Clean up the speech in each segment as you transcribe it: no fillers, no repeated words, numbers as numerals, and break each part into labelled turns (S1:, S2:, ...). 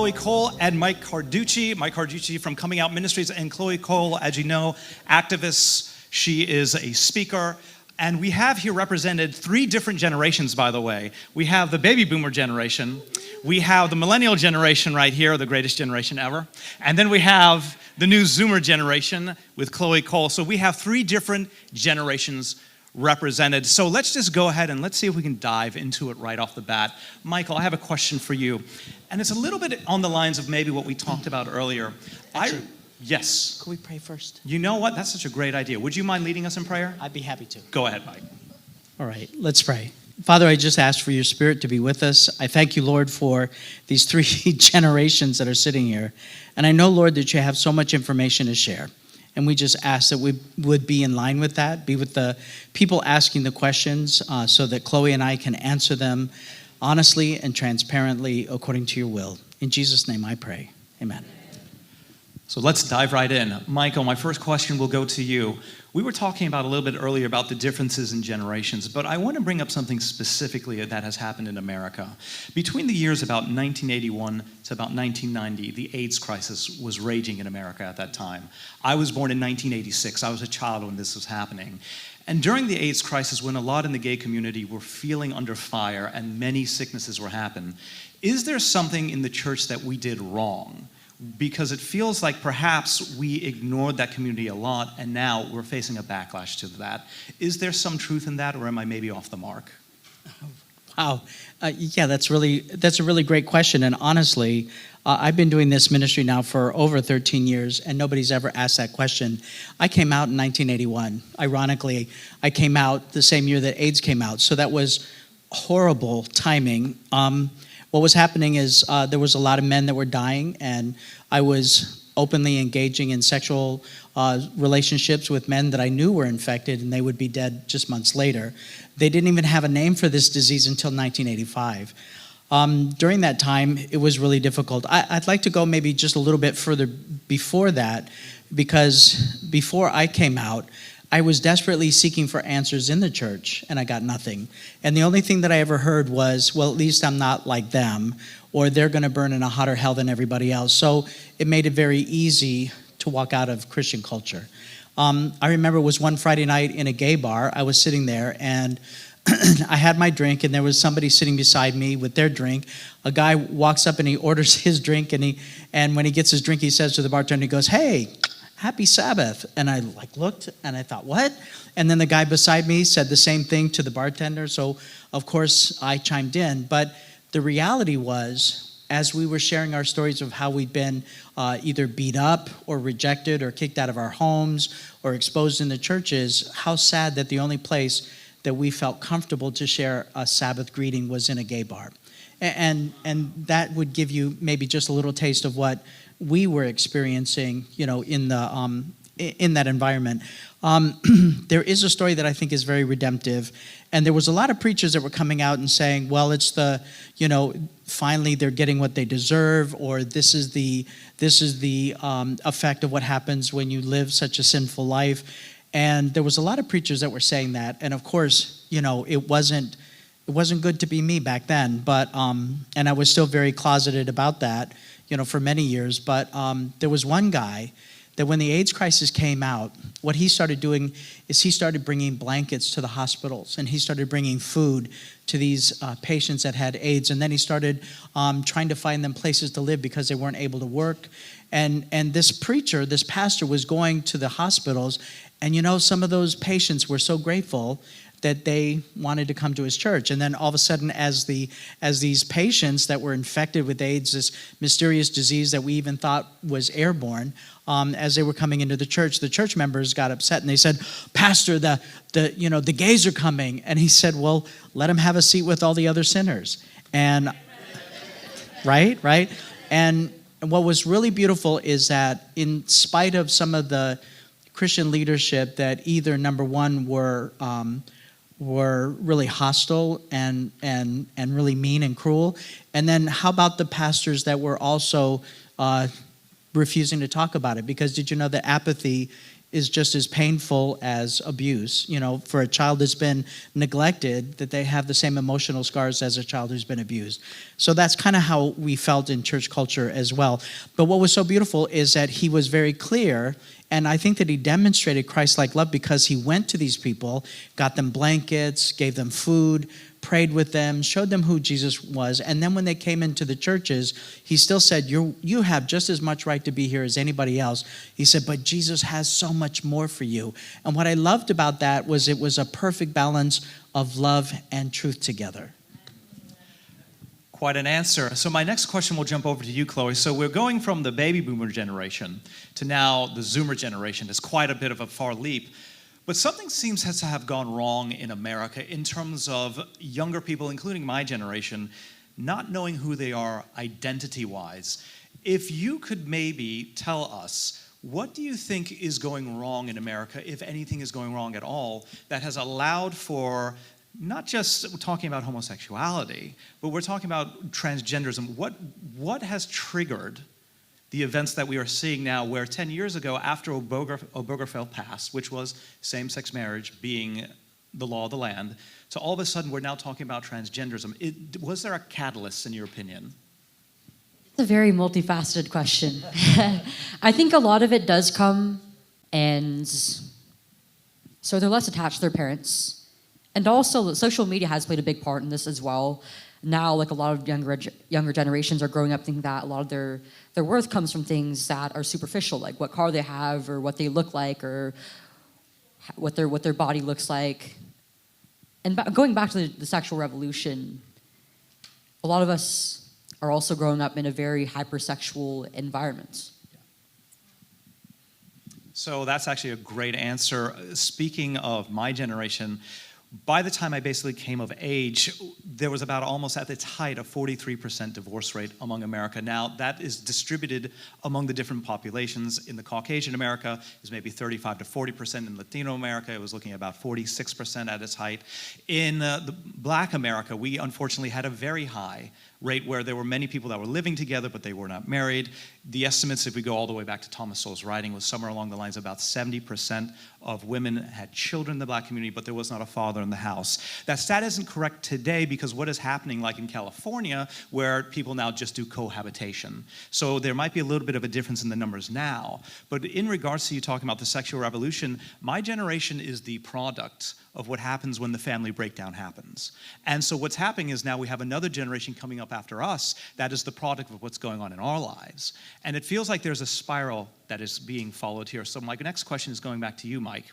S1: Chloe Cole and Mike Carducci. Mike Carducci from Coming Out Ministries, and Chloe Cole, as you know, activist. She is a speaker. And we have here represented three different generations, by the way. We have the baby boomer generation. We have the millennial generation right here, the greatest generation ever. And then we have the new Zoomer generation with Chloe Cole. So we have three different generations represented. So let's just go ahead and let's see if we can dive into it right off the bat. Michael, I have a question for you. And it's a little bit on the lines of maybe what we talked about earlier. Yes.
S2: Could we pray first?
S1: You know what? That's such a great idea. Would you mind leading us in prayer?
S2: I'd be happy to.
S1: Go ahead, Mike.
S2: All right, let's pray. Father, I just ask for your Spirit to be with us. I thank you, Lord, for these three generations that are sitting here. And I know, Lord, that you have so much information to share. And we just ask that we would be in line with that, be with the people asking the questions so that Chloe and I can answer them honestly and transparently according to your will. In Jesus' name I pray. Amen.
S1: So let's dive right in. Michael, my first question will go to you. We were talking about a little bit earlier about the differences in generations, but I want to bring up something specifically that has happened in America. Between the years about 1981 to about 1990, the AIDS crisis was raging in America at that time. I was born in 1986. I was a child when this was happening. And during the AIDS crisis, when a lot in the gay community were feeling under fire and many sicknesses were happening, is there something in the church that we did wrong? Because it feels like perhaps we ignored that community a lot, and now we're facing a backlash to that. Is there some truth in that, or am I maybe off the mark?
S2: Wow. Yeah, that's a really great question. And honestly, I've been doing this ministry now for over 13 years, and nobody's ever asked that question. I came out in 1981. Ironically, I came out the same year that AIDS came out, so that was horrible timing. What was happening is there was a lot of men that were dying, and I was openly engaging in sexual relationships with men that I knew were infected, and they would be dead just months later. They didn't even have a name for this disease until 1985. During that time, it was really difficult. I'd like to go maybe just a little bit further before that, because before I came out, I was desperately seeking for answers in the church, and I got nothing. And the only thing that I ever heard was, well, at least I'm not like them, or they're going to burn in a hotter hell than everybody else. So it made it very easy to walk out of Christian culture. I remember it was one Friday night in a gay bar. I was sitting there, and I had my drink, and there was somebody sitting beside me with their drink. A guy walks up, and he orders his drink, and when he gets his drink, he says to the bartender, he goes, "Hey, happy Sabbath." And I looked and I thought, what? And then the guy beside me said the same thing to the bartender. So of course I chimed in. But the reality was, as we were sharing our stories of how we'd been either beat up or rejected or kicked out of our homes or exposed in the churches, how sad that the only place that we felt comfortable to share a Sabbath greeting was in a gay bar. And that would give you maybe just a little taste of what we were experiencing, in that environment. There is a story that I think is very redemptive, and there was a lot of preachers that were coming out and saying, well, it's finally they're getting what they deserve, or this is the effect of what happens when you live such a sinful life. And there was a lot of preachers that were saying that, and of course, it wasn't good to be me back then, but and I was still very closeted about that, for many years. But there was one guy that when the AIDS crisis came out, what he started doing is he started bringing blankets to the hospitals, and he started bringing food to these patients that had AIDS, and then he started trying to find them places to live because they weren't able to work. And this pastor was going to the hospitals, and some of those patients were so grateful that they wanted to come to his church. And then all of a sudden, as these patients that were infected with AIDS, this mysterious disease that we even thought was airborne, as they were coming into the church members got upset, and they said, "Pastor, the gays are coming." And he said, "Well, let them have a seat with all the other sinners." And right. And what was really beautiful is that in spite of some of the Christian leadership that either, number one, were really hostile and really mean and cruel, and then how about the pastors that were also refusing to talk about it? Because did you know that apathy is just as painful as abuse. You know, for a child that's been neglected, that they have the same emotional scars as a child who's been abused. So that's kind of how we felt in church culture as well. But what was so beautiful is that he was very clear, and I think that he demonstrated Christ-like love because he went to these people, got them blankets, gave them food, prayed with them, showed them who Jesus was, and then when they came into the churches, he still said, you have just as much right to be here as anybody else. He said, but Jesus has so much more for you. And what I loved about that was it was a perfect balance of love and truth together.
S1: Quite an answer. So my next question will jump over to you, Chloe. So we're going from the baby boomer generation to now the Zoomer generation. It's quite a bit of a far leap. But something seems to have gone wrong in America in terms of younger people, including my generation, not knowing who they are identity-wise. If you could maybe tell us, what do you think is going wrong in America, if anything is going wrong at all, that has allowed for not just talking about homosexuality, but we're talking about transgenderism. What has triggered the events that we are seeing now, where 10 years ago, after Obergefell passed, which was same-sex marriage being the law of the land, so all of a sudden we're now talking about transgenderism. Was there a catalyst, in your opinion?
S3: It's a very multifaceted question. I think a lot of it does come, and so they're less attached to their parents. And also, social media has played a big part in this as well. Now, like a lot of younger generations are growing up thinking that a lot of their worth comes from things that are superficial, like what car they have or what they look like or what their body looks like. And going back to the sexual revolution, a lot of us are also growing up in a very hypersexual environment.
S1: So that's actually a great answer. Speaking of my generation, by the time I basically came of age, there was about almost at its height a 43% divorce rate among America. Now, that is distributed among the different populations. In the Caucasian America, is maybe 35 to 40%. In Latino America, it was looking at about 46% at its height. In the Black America, we unfortunately had a very high rate where there were many people that were living together, but they were not married. The estimates, if we go all the way back to Thomas Sowell's writing, was somewhere along the lines of about 70% of women had children in the Black community, but there was not a father in the house. That stat isn't correct today because what is happening, like in California, where people now just do cohabitation. So there might be a little bit of a difference in the numbers now. But in regards to you talking about the sexual revolution, my generation is the product of what happens when the family breakdown happens. And so what's happening is now we have another generation coming up after us that is the product of what's going on in our lives. And it feels like there's a spiral that is being followed here. So my next question is going back to you, Mike.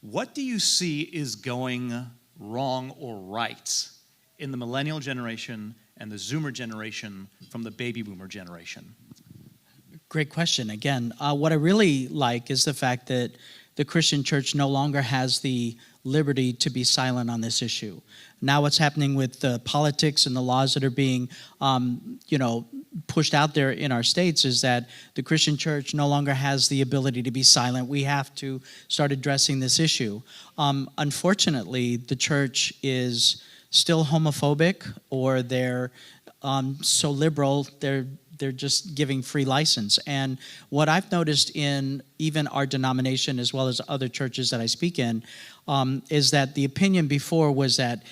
S1: What do you see is going wrong or right in the millennial generation and the Zoomer generation from the baby boomer generation?
S2: Great question. Again, what I really like is the fact that the Christian church no longer has the liberty to be silent on this issue. Now what's happening with the politics and the laws that are being, pushed out there in our states is that the Christian church no longer has the ability to be silent. We have to start addressing this issue. Unfortunately, the church is still homophobic, or they're so liberal, they're just giving free license. And what I've noticed in even our denomination as well as other churches that I speak in is that the opinion before was that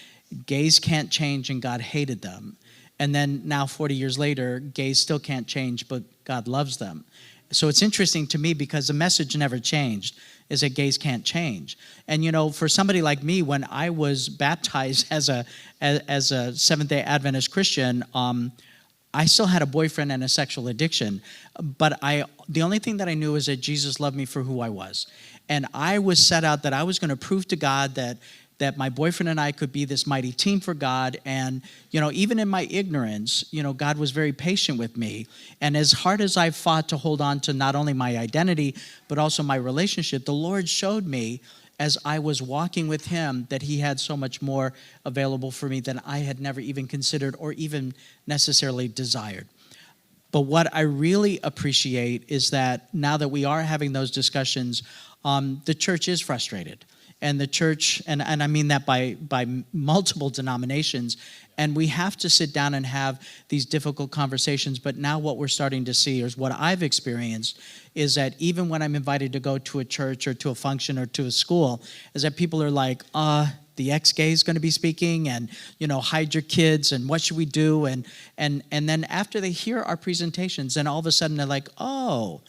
S2: gays can't change and God hated them. And then now 40 years later, gays still can't change, but God loves them. So it's interesting to me because the message never changed, is that gays can't change. And for somebody like me, when I was baptized as a Seventh-day Adventist Christian, I still had a boyfriend and a sexual addiction, but the only thing that I knew is that Jesus loved me for who I was. And I was set out that I was going to prove to God that my boyfriend and I could be this mighty team for God. And, even in my ignorance, God was very patient with me. And as hard as I fought to hold on to not only my identity, but also my relationship, the Lord showed me as I was walking with him that he had so much more available for me than I had never even considered or even necessarily desired. But what I really appreciate is that now that we are having those discussions, the church is frustrated. and the church, and I mean that by multiple denominations, and we have to sit down and have these difficult conversations. But now what we're starting to see, is what I've experienced, is that even when I'm invited to go to a church or to a function or to a school, is that people are like, the ex-gay is going to be speaking, and hide your kids, and what should we do? And then after they hear our presentations, then all of a sudden they're like, oh,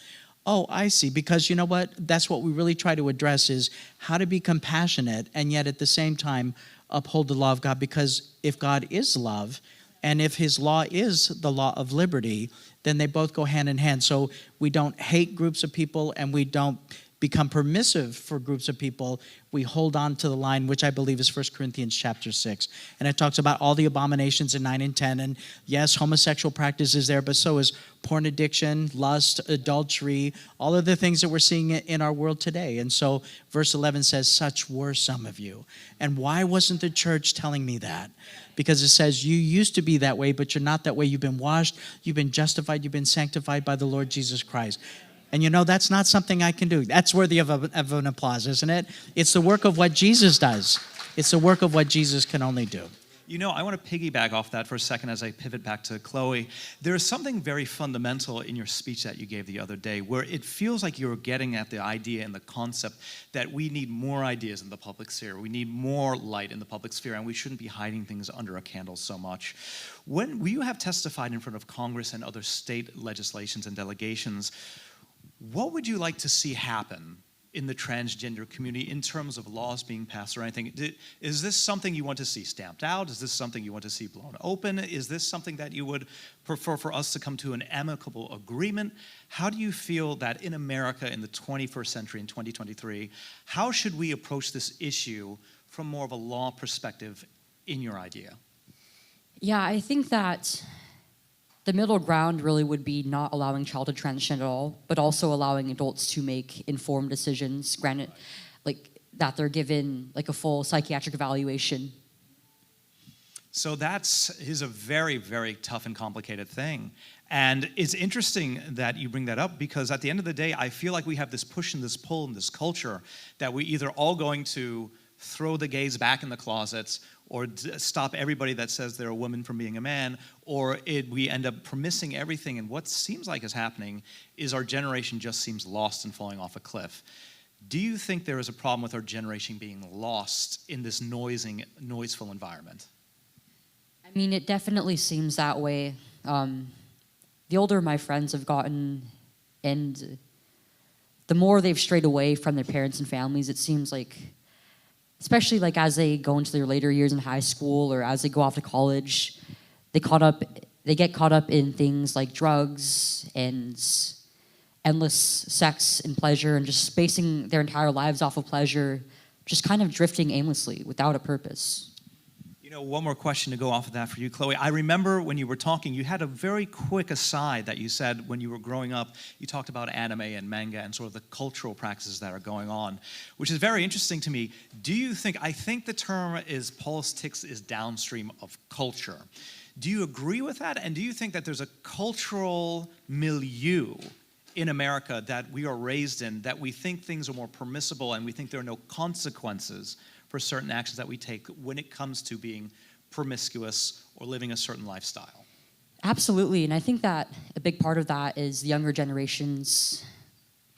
S2: I see. Because you know what? That's what we really try to address, is how to be compassionate and yet at the same time uphold the law of God. Because if God is love, and if his law is the law of liberty, then they both go hand in hand. So we don't hate groups of people, and we don't become permissive for groups of people. We hold on to the line, which I believe is 1 Corinthians chapter 6. And it talks about all the abominations in 9 and 10. And yes, homosexual practice is there, but so is porn addiction, lust, adultery, all of the things that we're seeing in our world today. And so verse 11 says, such were some of you. And why wasn't the church telling me that? Because it says, you used to be that way, but you're not that way. You've been washed, you've been justified, you've been sanctified by the Lord Jesus Christ. And that's not something I can do. That's worthy of an applause, isn't it? It's the work of what Jesus does. It's the work of what Jesus can only do.
S1: I want to piggyback off that for a second as I pivot back to Chloe. There is something very fundamental in your speech that you gave the other day, where it feels like you're getting at the idea and the concept that we need more ideas in the public sphere. We need more light in the public sphere, and we shouldn't be hiding things under a candle so much. When you have testified in front of Congress and other state legislations and delegations, what would you like to see happen in the transgender community in terms of laws being passed or anything? Is this something you want to see stamped out? Is this something you want to see blown open? Is this something that you would prefer for us to come to an amicable agreement? How do you feel that in America in the 21st century, in 2023, how should we approach this issue from more of a law perspective in your idea?
S3: Yeah, I think that the middle ground really would be not allowing child to transition at all, but also allowing adults to make informed decisions, granted, that they're given a full psychiatric evaluation.
S1: So that is a very, very tough and complicated thing. And it's interesting that you bring that up, because at the end of the day, I feel like we have this push and this pull in this culture that we either all going to throw the gays back in the closets, or stop everybody that says they're a woman from being a man, or we end up permissing everything. And what seems like is happening is our generation just seems lost and falling off a cliff. Do you think there is a problem with our generation being lost in this noiseful environment?
S3: I mean, it definitely seems that way. The older my friends have gotten, and the more they've strayed away from their parents and families, it seems like, especially as they go into their later years in high school or as they go off to college, they get caught up in things like drugs and endless sex and pleasure, and just basing their entire lives off of pleasure, just kind of drifting aimlessly without a purpose.
S1: One more question to go off of that for you, Chloe. I remember when you were talking, you had a very quick aside that you said when you were growing up, you talked about anime and manga and sort of the cultural practices that are going on, which is very interesting to me. I think the term is politics is downstream of culture. Do you agree with that? And do you think that there's a cultural milieu in America that we are raised in, that we think things are more permissible and we think there are no consequences for certain actions that we take when it comes to being promiscuous or living a certain lifestyle?
S3: Absolutely, and I think that a big part of that is the younger generations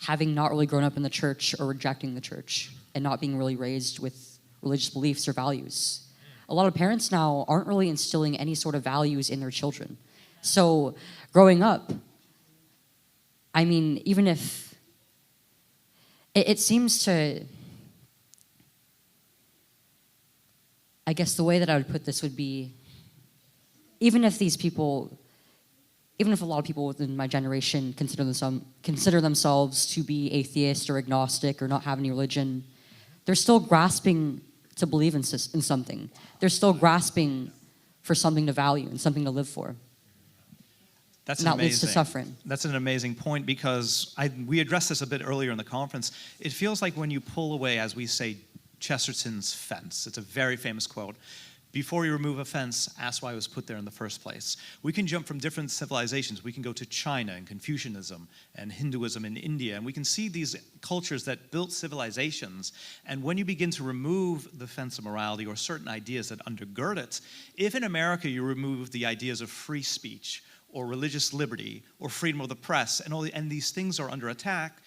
S3: having not really grown up in the church or rejecting the church and not being really raised with religious beliefs or values. A lot of parents now aren't really instilling any sort of values in their children. So growing up, I mean, even if it seems to, I guess the way that I would put this would be, even if a lot of people within my generation consider themselves to be atheist or agnostic or not have any religion, they're still grasping to believe in something. They're still grasping for something to value and something to live for.
S1: That's
S3: and that
S1: amazing.
S3: leads to suffering.
S1: That's an amazing point, because we addressed this a bit earlier in the conference. It feels like when you pull away, as we say, Chesterton's fence. It's a very famous quote. Before you remove a fence, ask why it was put there in the first place. We can jump from different civilizations. We can go to China and Confucianism and Hinduism in India, and we can see these cultures that built civilizations. And when you begin to remove the fence of morality or certain ideas that undergird it, if in America you remove the ideas of free speech or religious liberty or freedom of the press, and these things are under attack,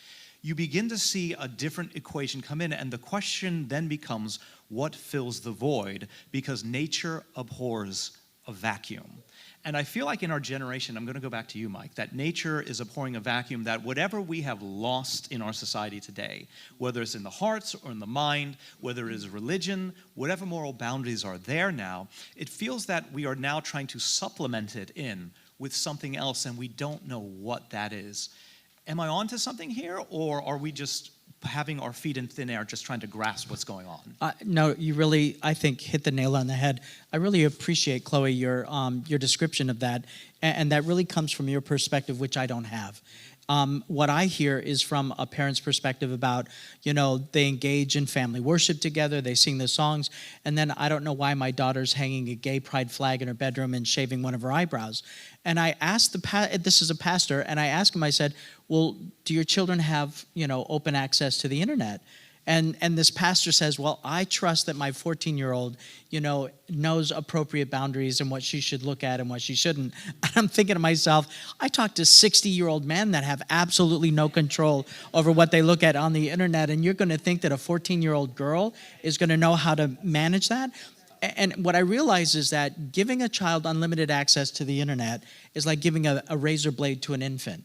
S1: you begin to see a different equation come in, and the question then becomes, what fills the void? Because nature abhors a vacuum. And I feel like in our generation, I'm going to go back to you, Mike, that nature is abhorring a vacuum, that whatever we have lost in our society today, whether it's in the hearts or in the mind, whether it is religion, whatever moral boundaries are there now, it feels that we are now trying to supplement it in with something else, and we don't know what that is. Am I onto something here, or are we just having our feet in thin air, just trying to grasp what's going on?
S2: No, you really, I think, hit the nail on the head. I really appreciate, Chloe, your description of that, and that really comes from your perspective, which I don't have. What I hear is from a parent's perspective about, they engage in family worship together, they sing the songs, and then I don't know why my daughter's hanging a gay pride flag in her bedroom and shaving one of her eyebrows. And I asked this is a pastor, and I asked him, I said, well, do your children have, open access to the internet? And this pastor says, well, I trust that my 14-year-old, knows appropriate boundaries and what she should look at and what she shouldn't. And I'm thinking to myself, I talk to 60-year-old men that have absolutely no control over what they look at on the internet, and you're going to think that a 14-year-old girl is going to know how to manage that? And what I realize is that giving a child unlimited access to the internet is like giving a razor blade to an infant.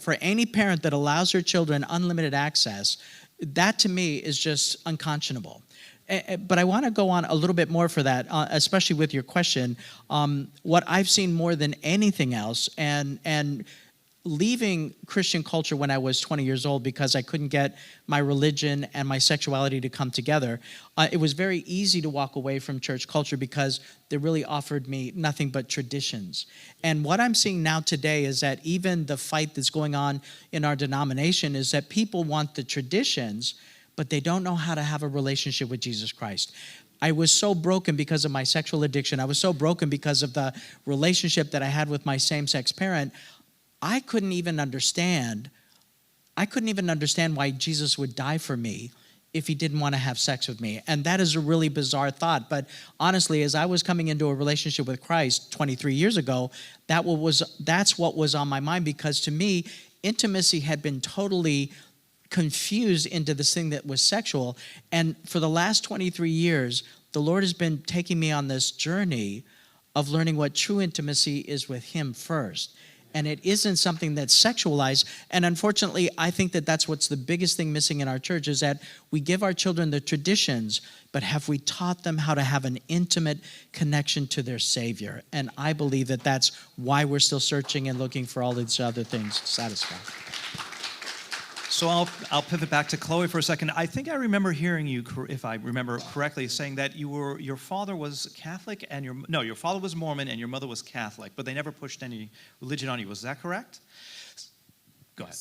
S2: For any parent that allows their children unlimited access, that to me is just unconscionable. But I want to go on a little bit more for that, especially with your question. What I've seen more than anything else, and leaving Christian culture when I was 20 years old because I couldn't get my religion and my sexuality to come together, it was very easy to walk away from church culture because they really offered me nothing but traditions. And what I'm seeing now today is that even the fight that's going on in our denomination is that people want the traditions, but they don't know how to have a relationship with Jesus Christ. I was so broken because of my sexual addiction. I was so broken because of the relationship that I had with my same-sex parent. I couldn't even understand why Jesus would die for me if he didn't want to have sex with me. And that is a really bizarre thought. But honestly, as I was coming into a relationship with Christ 23 years ago, that's what was on my mind, because to me, intimacy had been totally confused into this thing that was sexual. And for the last 23 years, the Lord has been taking me on this journey of learning what true intimacy is with him first. And it isn't something that's sexualized. And unfortunately, I think that that's what's the biggest thing missing in our church, is that we give our children the traditions, but have we taught them how to have an intimate connection to their Savior? And I believe that that's why we're still searching and looking for all these other things to satisfy.
S1: So I'll pivot back to Chloe for a second. I think I remember hearing you, if I remember correctly, saying that your father was Catholic and your father was Mormon and your mother was Catholic, but they never pushed any religion on you. Was that correct? Go ahead.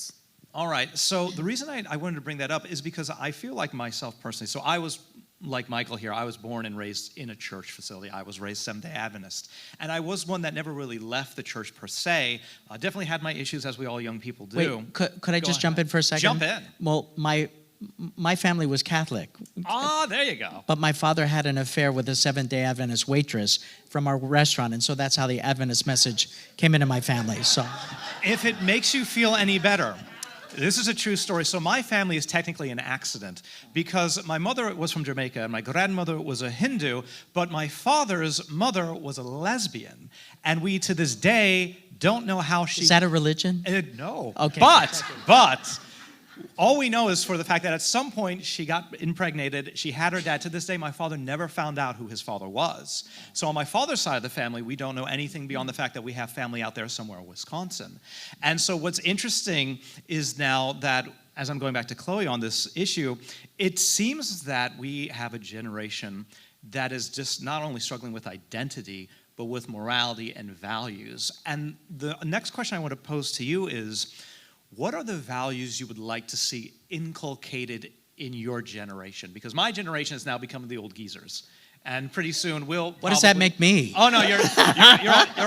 S1: All right. So the reason I wanted to bring that up is because I feel like myself personally. So I was like Michael here. I was born and raised in a church facility. I was raised Seventh-day Adventist, and I was one that never really left the church per se. Definitely had my issues, as we all young people do.
S2: Wait, could I just jump in for a second?
S1: Jump in.
S2: Well, my family was Catholic.
S1: Ah, there you go.
S2: But my father had an affair with a Seventh-day Adventist waitress from our restaurant, and so that's how the Adventist message came into my family. So,
S1: if it makes you feel any better, this is a true story. So my family is technically an accident, because my mother was from Jamaica and my grandmother was a Hindu, but my father's mother was a lesbian. And we, to this day, don't know how she...
S2: Is that a religion?
S1: No.
S2: Okay.
S1: But all we know is for the fact that at some point she got impregnated, she had her dad. To this day, my father never found out who his father was. So on my father's side of the family, we don't know anything beyond the fact that we have family out there somewhere in Wisconsin. And so what's interesting is now that, as I'm going back to Chloe on this issue, it seems that we have a generation that is just not only struggling with identity, but with morality and values. And the next question I want to pose to you is, what are the values you would like to see inculcated in your generation? Because my generation has now become the old geezers. And pretty soon we'll.
S2: What does that make me?
S1: Oh no, you're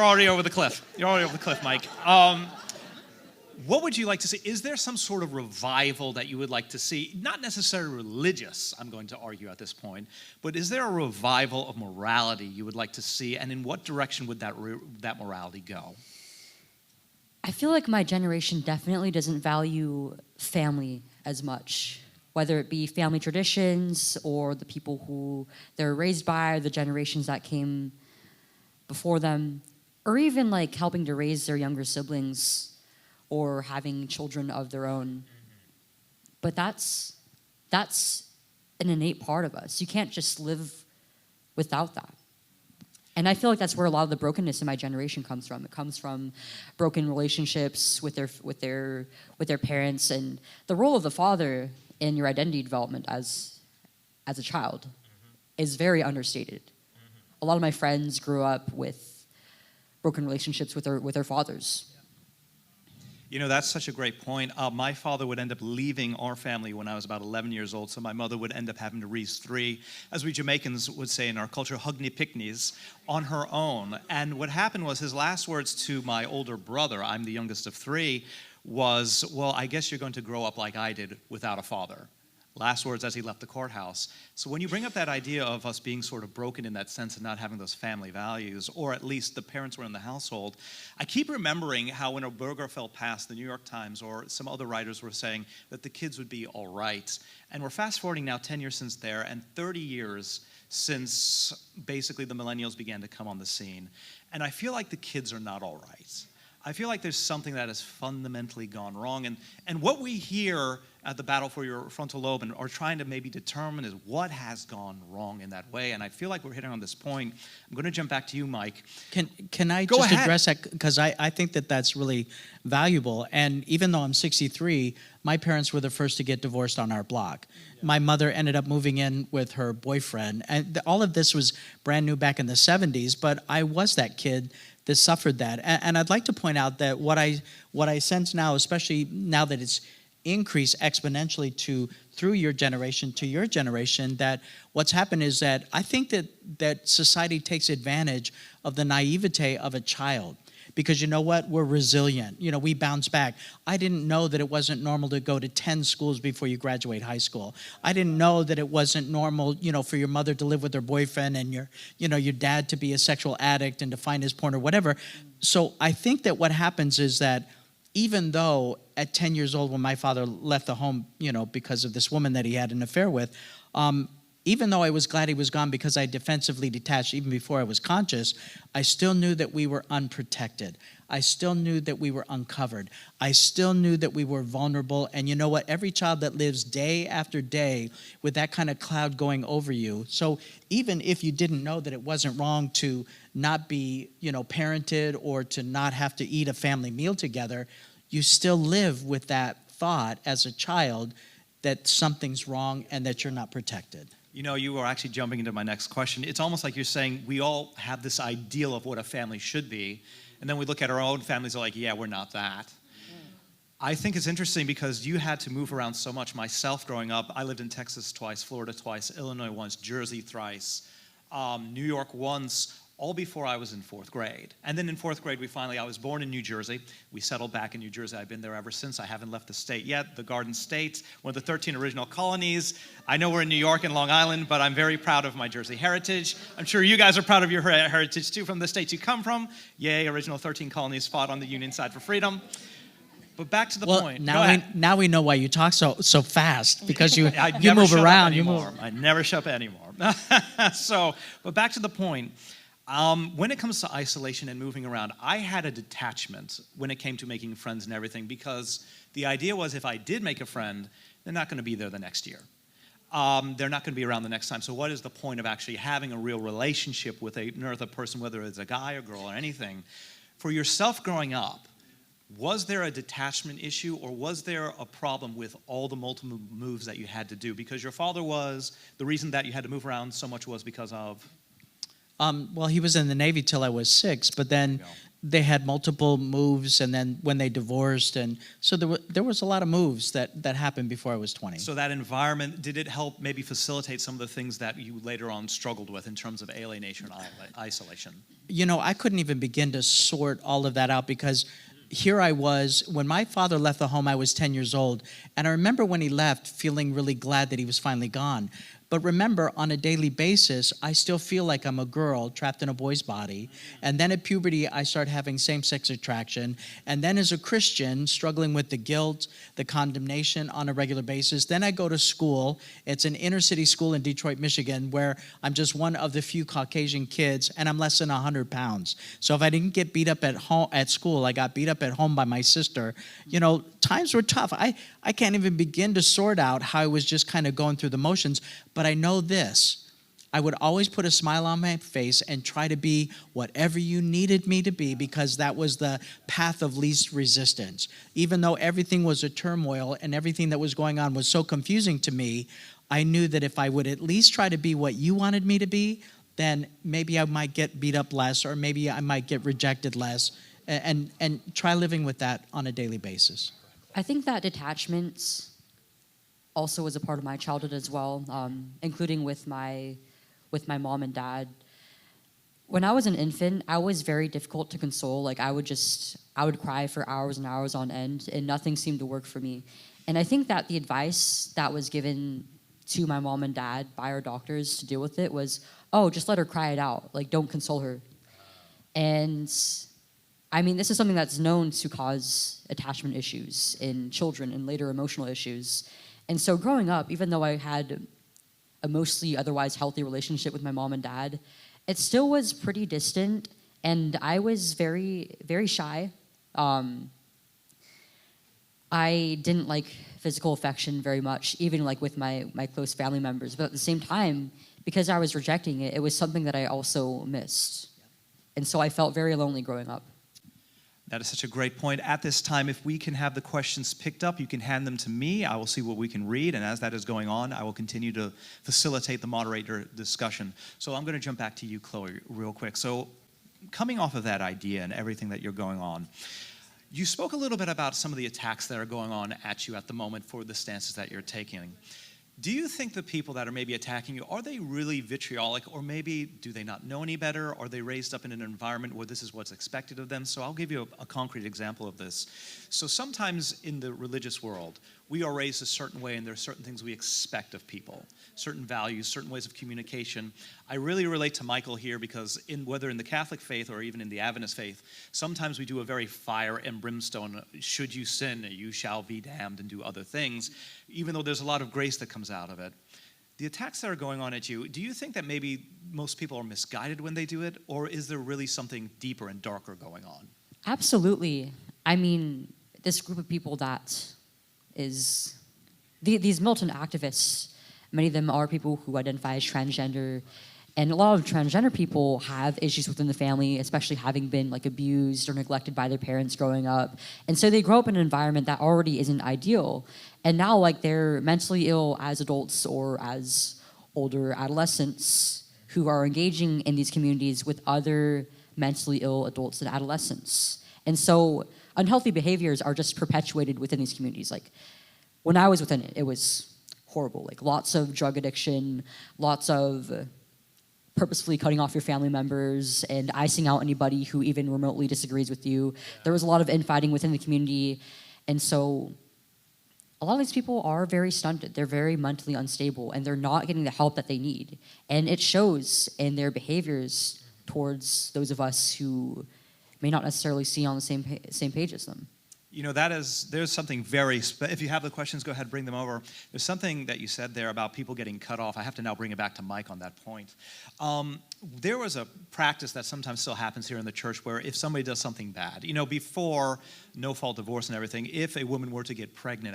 S1: already over the cliff. You're already over the cliff, Mike. What would you like to see? Is there some sort of revival that you would like to see? Not necessarily religious, I'm going to argue at this point, but is there a revival of morality you would like to see, and in what direction would that morality go?
S3: I feel like my generation definitely doesn't value family as much, whether it be family traditions or the people who they're raised by, or the generations that came before them, or even like helping to raise their younger siblings or having children of their own. But that's an innate part of us. You can't just live without that. And I feel like that's where a lot of the brokenness in my generation comes from. It comes from broken relationships with their parents, and the role of the father in your identity development as a child is very understated. A lot of my friends grew up with broken relationships with their fathers.
S1: You know, that's such a great point. My father would end up leaving our family when I was about 11 years old, so my mother would end up having to raise three, as we Jamaicans would say in our culture, hugny pickneys, on her own. And what happened was his last words to my older brother, I'm the youngest of three, was, well, I guess you're going to grow up like I did without a father. Last words as he left the courthouse. So when you bring up that idea of us being sort of broken in that sense and not having those family values, or at least the parents were in the household, I keep remembering how when Obergefell passed, the New York Times or some other writers were saying that the kids would be all right. And we're fast forwarding now 10 years since there and 30 years since basically the millennials began to come on the scene. And I feel like the kids are not all right. I feel like there's something that has fundamentally gone wrong. And what we hear at the Battle for Your Frontal Lobe and are trying to maybe determine is what has gone wrong in that way. And I feel like we're hitting on this point. I'm going to jump back to you, Mike.
S2: Can I
S1: Go
S2: just
S1: ahead.
S2: address that? Because I think that that's really valuable. And even though I'm 63, my parents were the first to get divorced on our block. Yeah. My mother ended up moving in with her boyfriend. And all of this was brand new back in the 70s, but I was that kid that suffered that. And I'd like to point out that what I sense now, especially now that it's increased exponentially through your generation to your generation, that what's happened is that I think that society takes advantage of the naivete of a child. Because you know what? We're resilient. You know, we bounce back. I didn't know that it wasn't normal to go to 10 schools before you graduate high school. I didn't know that it wasn't normal, you know, for your mother to live with her boyfriend and your dad to be a sexual addict and to find his porn or whatever. So I think that what happens is that even though at 10 years old when my father left the home, you know, because of this woman that he had an affair with, even though I was glad he was gone because I defensively detached even before I was conscious, I still knew that we were unprotected. I still knew that we were uncovered. I still knew that we were vulnerable. And you know what? Every child that lives day after day with that kind of cloud going over you. So even if you didn't know that it wasn't wrong to not be, you know, parented or to not have to eat a family meal together, you still live with that thought as a child that something's wrong and that you're not protected.
S1: You know, you were actually jumping into my next question. It's almost like you're saying we all have this ideal of what a family should be, and then we look at our own families and are like, yeah, we're not that. I think it's interesting because you had to move around so much. Myself growing up, I lived in Texas twice, Florida twice, Illinois once, Jersey thrice, New York once, all before I was in fourth grade. And then in fourth grade, I was born in New Jersey. We settled back in New Jersey. I've been there ever since. I haven't left the state yet, the Garden State, one of the 13 original colonies. I know we're in New York and Long Island, but I'm very proud of my Jersey heritage. I'm sure you guys are proud of your heritage too from the states you come from. Yay, original 13 colonies fought on the Union side for freedom. But back to the point.
S2: Now we know why you talk so fast, because you
S1: never
S2: move
S1: shut
S2: around.
S1: Up I never shut up anymore. But back to the point. When it comes to isolation and moving around, I had a detachment when it came to making friends and everything, because the idea was if I did make a friend, they're not going to be there the next year. They're not going to be around the next time. So what is the point of actually having a real relationship with another person, whether it's a guy or girl or anything? For yourself growing up, was there a detachment issue, or was there a problem with all the multiple moves that you had to do? Because your father the reason that you had to move around so much was because of...
S2: Well, he was in the Navy till I was 6, but then they had multiple moves, and then when they divorced, and so there was a lot of moves that happened before I was 20.
S1: So that environment, did it help maybe facilitate some of the things that you later on struggled with in terms of alienation and isolation?
S2: You know, I couldn't even begin to sort all of that out, because here I was, when my father left the home, I was 10 years old, and I remember when he left feeling really glad that he was finally gone. But remember, on a daily basis, I still feel like I'm a girl trapped in a boy's body. And then at puberty, I start having same-sex attraction. And then as a Christian, struggling with the guilt, the condemnation on a regular basis. Then I go to school. It's an inner city school in Detroit, Michigan, where I'm just one of the few Caucasian kids, and I'm less than 100 pounds. So if I didn't get beat up at home, at school, I got beat up at home by my sister. You know, times were tough. I can't even begin to sort out how I was just kind of going through the motions. But I know this, I would always put a smile on my face and try to be whatever you needed me to be, because that was the path of least resistance. Even though everything was a turmoil and everything that was going on was so confusing to me, I knew that if I would at least try to be what you wanted me to be, then maybe I might get beat up less, or maybe I might get rejected less, and try living with that on a daily basis.
S3: I think that detachment also was a part of my childhood as well, including with my mom and dad. When I was an infant, I was very difficult to console. Like I would cry for hours and hours on end, and nothing seemed to work for me. And I think that the advice that was given to my mom and dad by our doctors to deal with it was, oh, just let her cry it out. Like, don't console her. And I mean, this is something that's known to cause attachment issues in children and later emotional issues. And so growing up, even though I had a mostly otherwise healthy relationship with my mom and dad, it still was pretty distant, and I was very, very shy. I didn't like physical affection very much, even like with my close family members. But at the same time, because I was rejecting it, it was something that I also missed. And so I felt very lonely growing up.
S1: That is such a great point. At this time, if we can have the questions picked up, you can hand them to me. I will see what we can read, and as that is going on, I will continue to facilitate the moderator discussion. So I'm going to jump back to you, Chloe, real quick. So coming off of that idea and everything that you're going on, you spoke a little bit about some of the attacks that are going on at you at the moment for the stances that you're taking. Do you think the people that are maybe attacking you, are they really vitriolic, or maybe do they not know any better? Are they raised up in an environment where this is what's expected of them? So I'll give you a concrete example of this. So sometimes in the religious world, we are raised a certain way, and there are certain things we expect of people, certain values, certain ways of communication. I really relate to Michael here because whether in the Catholic faith or even in the Adventist faith, sometimes we do a very fire and brimstone, should you sin, you shall be damned, and do other things, even though there's a lot of grace that comes out of it. The attacks that are going on at you, do you think that maybe most people are misguided when they do it, or is there really something deeper and darker going on?
S3: Absolutely. I mean, this group of people that is these militant activists, many of them are people who identify as transgender, and a lot of transgender people have issues within the family, especially having been like abused or neglected by their parents growing up. And so they grow up in an environment that already isn't ideal. And now like they're mentally ill as adults or as older adolescents who are engaging in these communities with other mentally ill adults and adolescents. And so unhealthy behaviors are just perpetuated within these communities. Like when I was within it, it was horrible. Like lots of drug addiction, lots of purposefully cutting off your family members and icing out anybody who even remotely disagrees with you. There was a lot of infighting within the community. And so a lot of these people are very stunted. They're very mentally unstable, and they're not getting the help that they need. And it shows in their behaviors towards those of us who may not necessarily see on the same page as them.
S1: You know, there's something very, if you have the questions, go ahead, bring them over. There's something that you said there about people getting cut off. I have to now bring it back to Mike on that point. There was a practice that sometimes still happens here in the church where if somebody does something bad, you know, before no-fault divorce and everything, if a woman were to get pregnant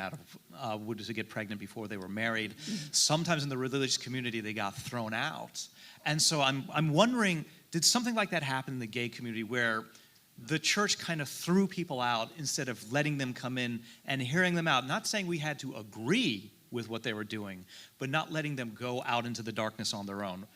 S1: before they were married, sometimes in the religious community they got thrown out. And so I'm wondering, did something like that happen in the gay community where the church kind of threw people out instead of letting them come in and hearing them out? Not saying we had to agree with what they were doing, but not letting them go out into the darkness on their own.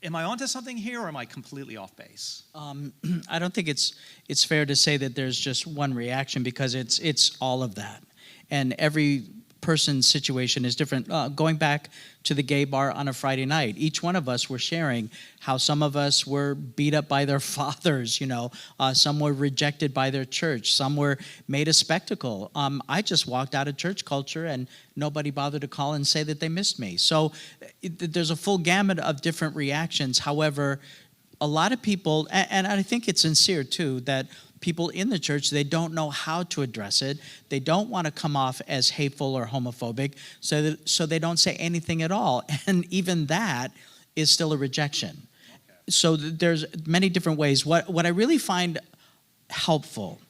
S1: Am I onto something here, or am I completely off base?
S2: I don't think it's fair to say that there's just one reaction, because it's all of that, and every person's situation is different. Going back to the gay bar on a Friday night, each one of us were sharing how some of us were beat up by their fathers, some were rejected by their church, some were made a spectacle. I just walked out of church culture and nobody bothered to call and say that they missed me. So there's a full gamut of different reactions. However, a lot of people, and I think it's sincere too, that people in the church, they don't know how to address it. They don't want to come off as hateful or homophobic, so they don't say anything at all. And even that is still a rejection. Okay. So there's many different ways. What I really find helpful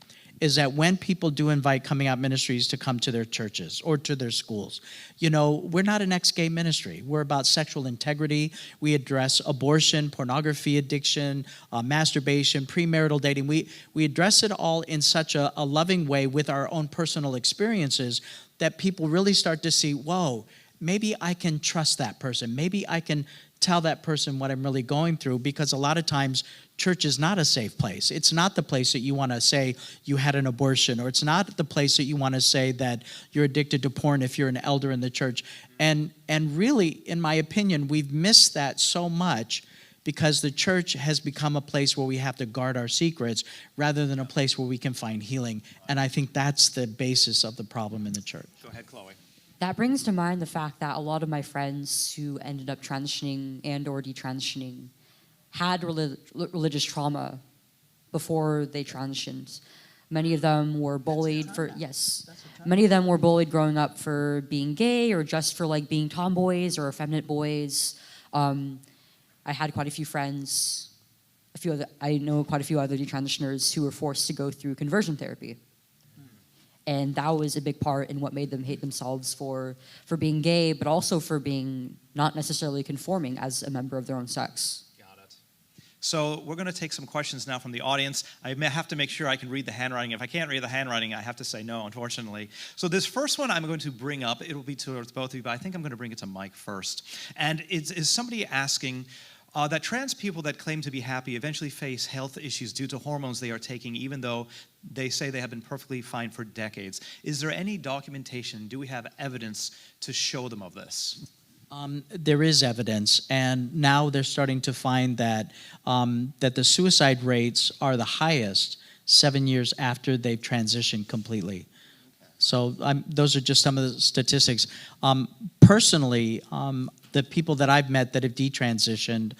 S2: is that when people do invite coming out ministries to come to their churches or to their schools, we're not an ex-gay ministry. We're about sexual integrity. We address abortion, pornography addiction, masturbation, premarital dating. We address it all in such a loving way with our own personal experiences that people really start to see, whoa, maybe I can trust that person. Maybe I can tell that person what I'm really going through, because a lot of times church is not a safe place. It's not the place that you want to say you had an abortion, or it's not the place that you want to say that you're addicted to porn if you're an elder in the church. And really, in my opinion, we've missed that so much because the church has become a place where we have to guard our secrets rather than a place where we can find healing. And I think that's the basis of the problem in the church.
S1: Go ahead, Chloe.
S3: That brings to mind the fact that a lot of my friends who ended up transitioning and or detransitioning had religious trauma before they transitioned. Many of them were bullied Many of them were bullied growing up for being gay, or just for being tomboys or effeminate boys. I had quite a few friends, I know quite a few other detransitioners who were forced to go through conversion therapy. And that was a big part in what made them hate themselves for being gay, but also for being not necessarily conforming as a member of their own sex.
S1: Got it. So we're going to take some questions now from the audience. I may have to make sure I can read the handwriting. If I can't read the handwriting, I have to say no, unfortunately. So this first one I'm going to bring up, it'll be towards both of you, but I think I'm going to bring it to Mike first. And is somebody asking, that trans people that claim to be happy eventually face health issues due to hormones they are taking, even though they say they have been perfectly fine for decades. Is there any documentation? Do we have evidence to show them of this?
S2: There is evidence, and now they're starting to find that the suicide rates are the highest 7 years after they've transitioned completely. So those are just some of the statistics. Personally, the people that I've met that have detransitioned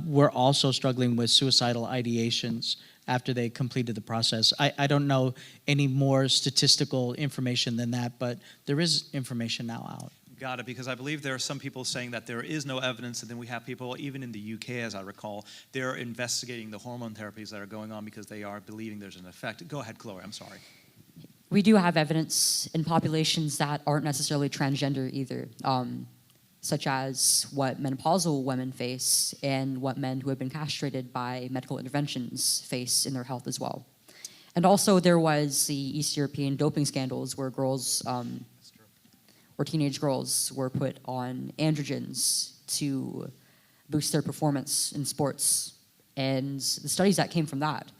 S2: were also struggling with suicidal ideations after they completed the process. I don't know any more statistical information than that, but there is information now out.
S1: Got it, because I believe there are some people saying that there is no evidence, and then we have people, even in the UK, as I recall, they're investigating the hormone therapies that are going on because they are believing there's an effect. Go ahead, Chloe, I'm sorry.
S3: We do have evidence in populations that aren't necessarily transgender either, such as what menopausal women face and what men who have been castrated by medical interventions face in their health as well. And also there was the East European doping scandals where girls, where teenage girls were put on androgens to boost their performance in sports. And the studies that came from that,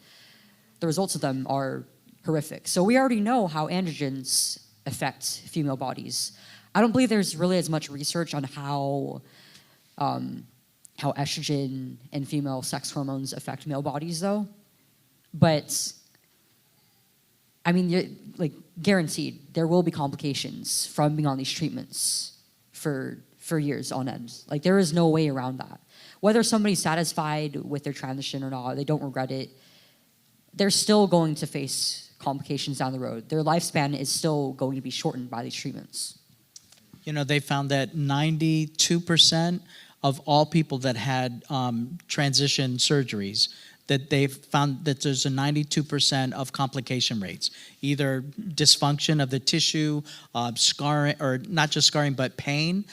S3: the results of them are horrific. So we already know how androgens affect female bodies. I don't believe there's really as much research on how estrogen and female sex hormones affect male bodies, though. But I mean, you're, guaranteed there will be complications from being on these treatments for years on end. There is no way around that. Whether somebody's satisfied with their transition or not, they don't regret it, they're still going to face complications down the road. Their lifespan is still going to be shortened by these treatments.
S2: They found that 92% of all people that had transition surgeries, that they found that there's a 92% of complication rates, either dysfunction of the tissue, scarring, or not just scarring, but pain,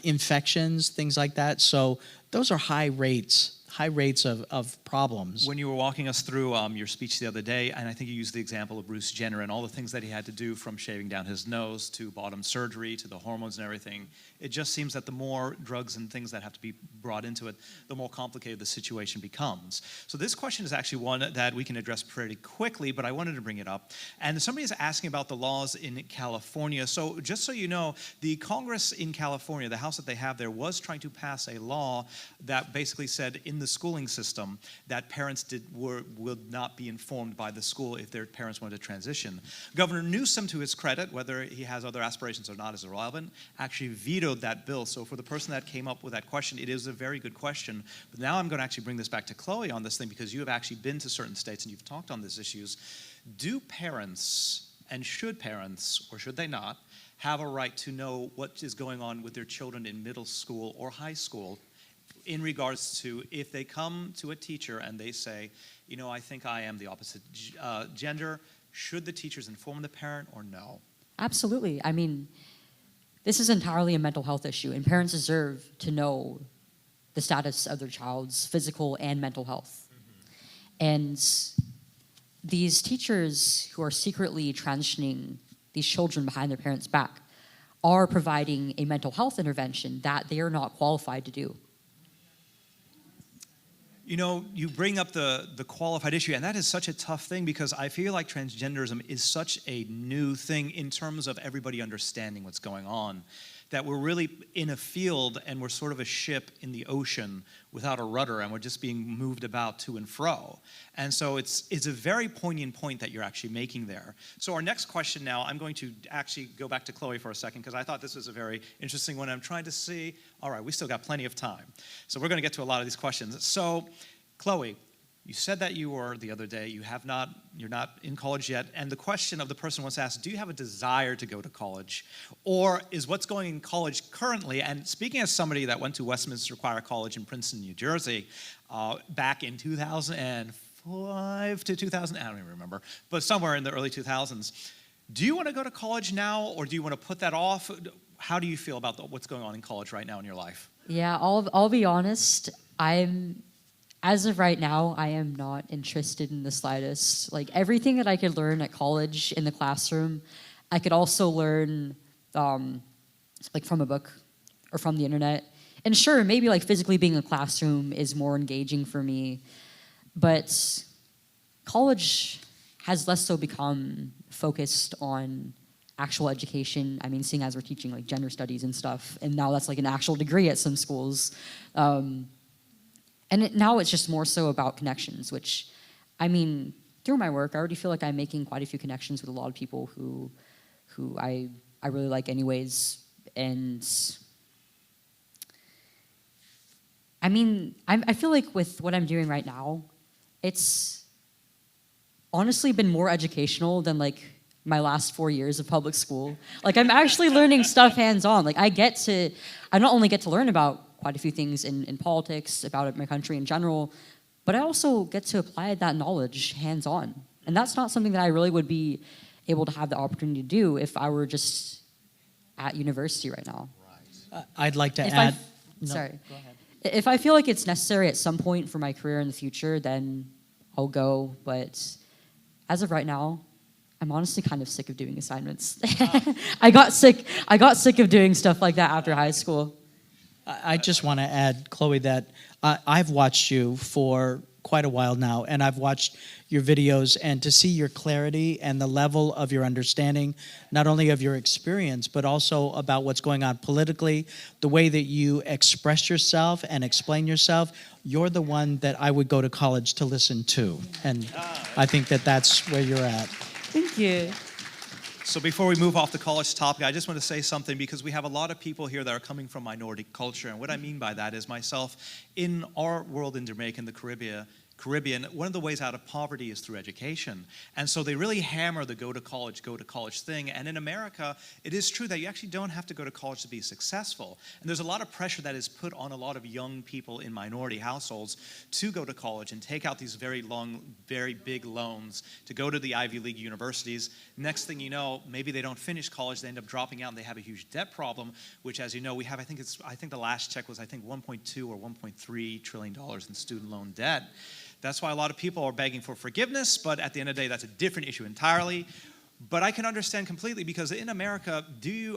S2: infections, things like that. So those are high rates high rates of problems.
S1: When you were walking us through your speech the other day, and I think you used the example of Bruce Jenner and all the things that he had to do, from shaving down his nose to bottom surgery to the hormones and everything, it just seems that the more drugs and things that have to be brought into it, the more complicated the situation becomes. So this question is actually one that we can address pretty quickly, but I wanted to bring it up. And somebody is asking about the laws in California. So just so you know, the Congress in California, the House that they have there, was trying to pass a law that basically said in the schooling system that parents would not be informed by the school if their parents wanted to transition. Governor Newsom, to his credit, whether he has other aspirations or not is irrelevant, actually vetoed that bill. So for the person that came up with that question, it is a very good question. But now I'm going to actually bring this back to Chloe on this thing, because you have actually been to certain states and you've talked on these issues. Do parents, and should parents, or should they not, have a right to know what is going on with their children in middle school or high school, in regards to if they come to a teacher and they say, you know, I think I am the opposite gender, should the teachers inform the parent or no?
S3: Absolutely. I mean, this is entirely a mental health issue, and parents deserve to know the status of their child's physical and mental health. And these teachers who are secretly transitioning these children behind their parents' back are providing a mental health intervention that they are not qualified to do.
S1: You know, you bring up the qualified issue, and that is such a tough thing, because I feel like transgenderism is such a new thing in terms of everybody understanding what's going on, that we're really in a field and we're sort of a ship in the ocean without a rudder, and we're just being moved about to and fro. And so it's a very poignant point that you're actually making there. So our next question now, I'm going to actually go back to Chloe for a second, because I thought this was a very interesting one. I'm trying to see, all right, we still got plenty of time. So we're going to get to a lot of these questions. So Chloe, you said that you were, the other day, you're not in college yet, and the question of the person wants to ask, do you have a desire to go to college? Or is what's going in college currently, and speaking as somebody that went to Westminster Choir College in Princeton, New Jersey, back in 2005 to 2000, I don't even remember, but somewhere in the early 2000s, do you want to go to college now, or do you want to put that off? How do you feel about what's going on in college right now in your life?
S3: Yeah, I'll be honest. As of right now, I am not interested in the slightest. Like, everything that I could learn at college in the classroom, I could also learn like from a book or from the internet. And sure, maybe like physically being in a classroom is more engaging for me, but college has less so become focused on actual education. I mean, seeing as we're teaching like gender studies and stuff, and now that's like an actual degree at some schools. Now it's just more so about connections, which, I mean, through my work, I already feel like I'm making quite a few connections with a lot of people who I really like anyways. And I mean, I feel like with what I'm doing right now, it's honestly been more educational than like my last 4 years of public school. Like, I'm actually learning stuff hands-on. Like, I not only get to learn about quite a few things in politics, about my country in general, but I also get to apply that knowledge hands-on. And that's not something that I really would be able to have the opportunity to do if I were just at university right now.
S2: Right. I'd like to add...
S3: Sorry.
S2: Go ahead.
S3: If I feel like it's necessary at some point for my career in the future, then I'll go. But as of right now, I'm honestly kind of sick of doing assignments. I got sick of doing stuff like that after high school.
S2: I just want to add, Chloe, that I've watched you for quite a while now, and I've watched your videos, and to see your clarity and the level of your understanding, not only of your experience, but also about what's going on politically, the way that you express yourself and explain yourself, you're the one that I would go to college to listen to. And I think that that's where you're at.
S3: Thank you.
S1: So before we move off the college topic, I just want to say something, because we have a lot of people here that are coming from minority culture. And what I mean by that is myself, in our world in Jamaica, in the Caribbean, Caribbean, one of the ways out of poverty is through education. And so they really hammer the go to college thing. And in America, it is true that you actually don't have to go to college to be successful. And there's a lot of pressure that is put on a lot of young people in minority households to go to college and take out these very long, very big loans to go to the Ivy League universities. Next thing you know, maybe they don't finish college, they end up dropping out, and they have a huge debt problem, which, as you know, we have, I think the last check was, $1.2 or $1.3 trillion in student loan debt. That's why a lot of people are begging for forgiveness, but at the end of the day, that's a different issue entirely. But I can understand completely, because in America,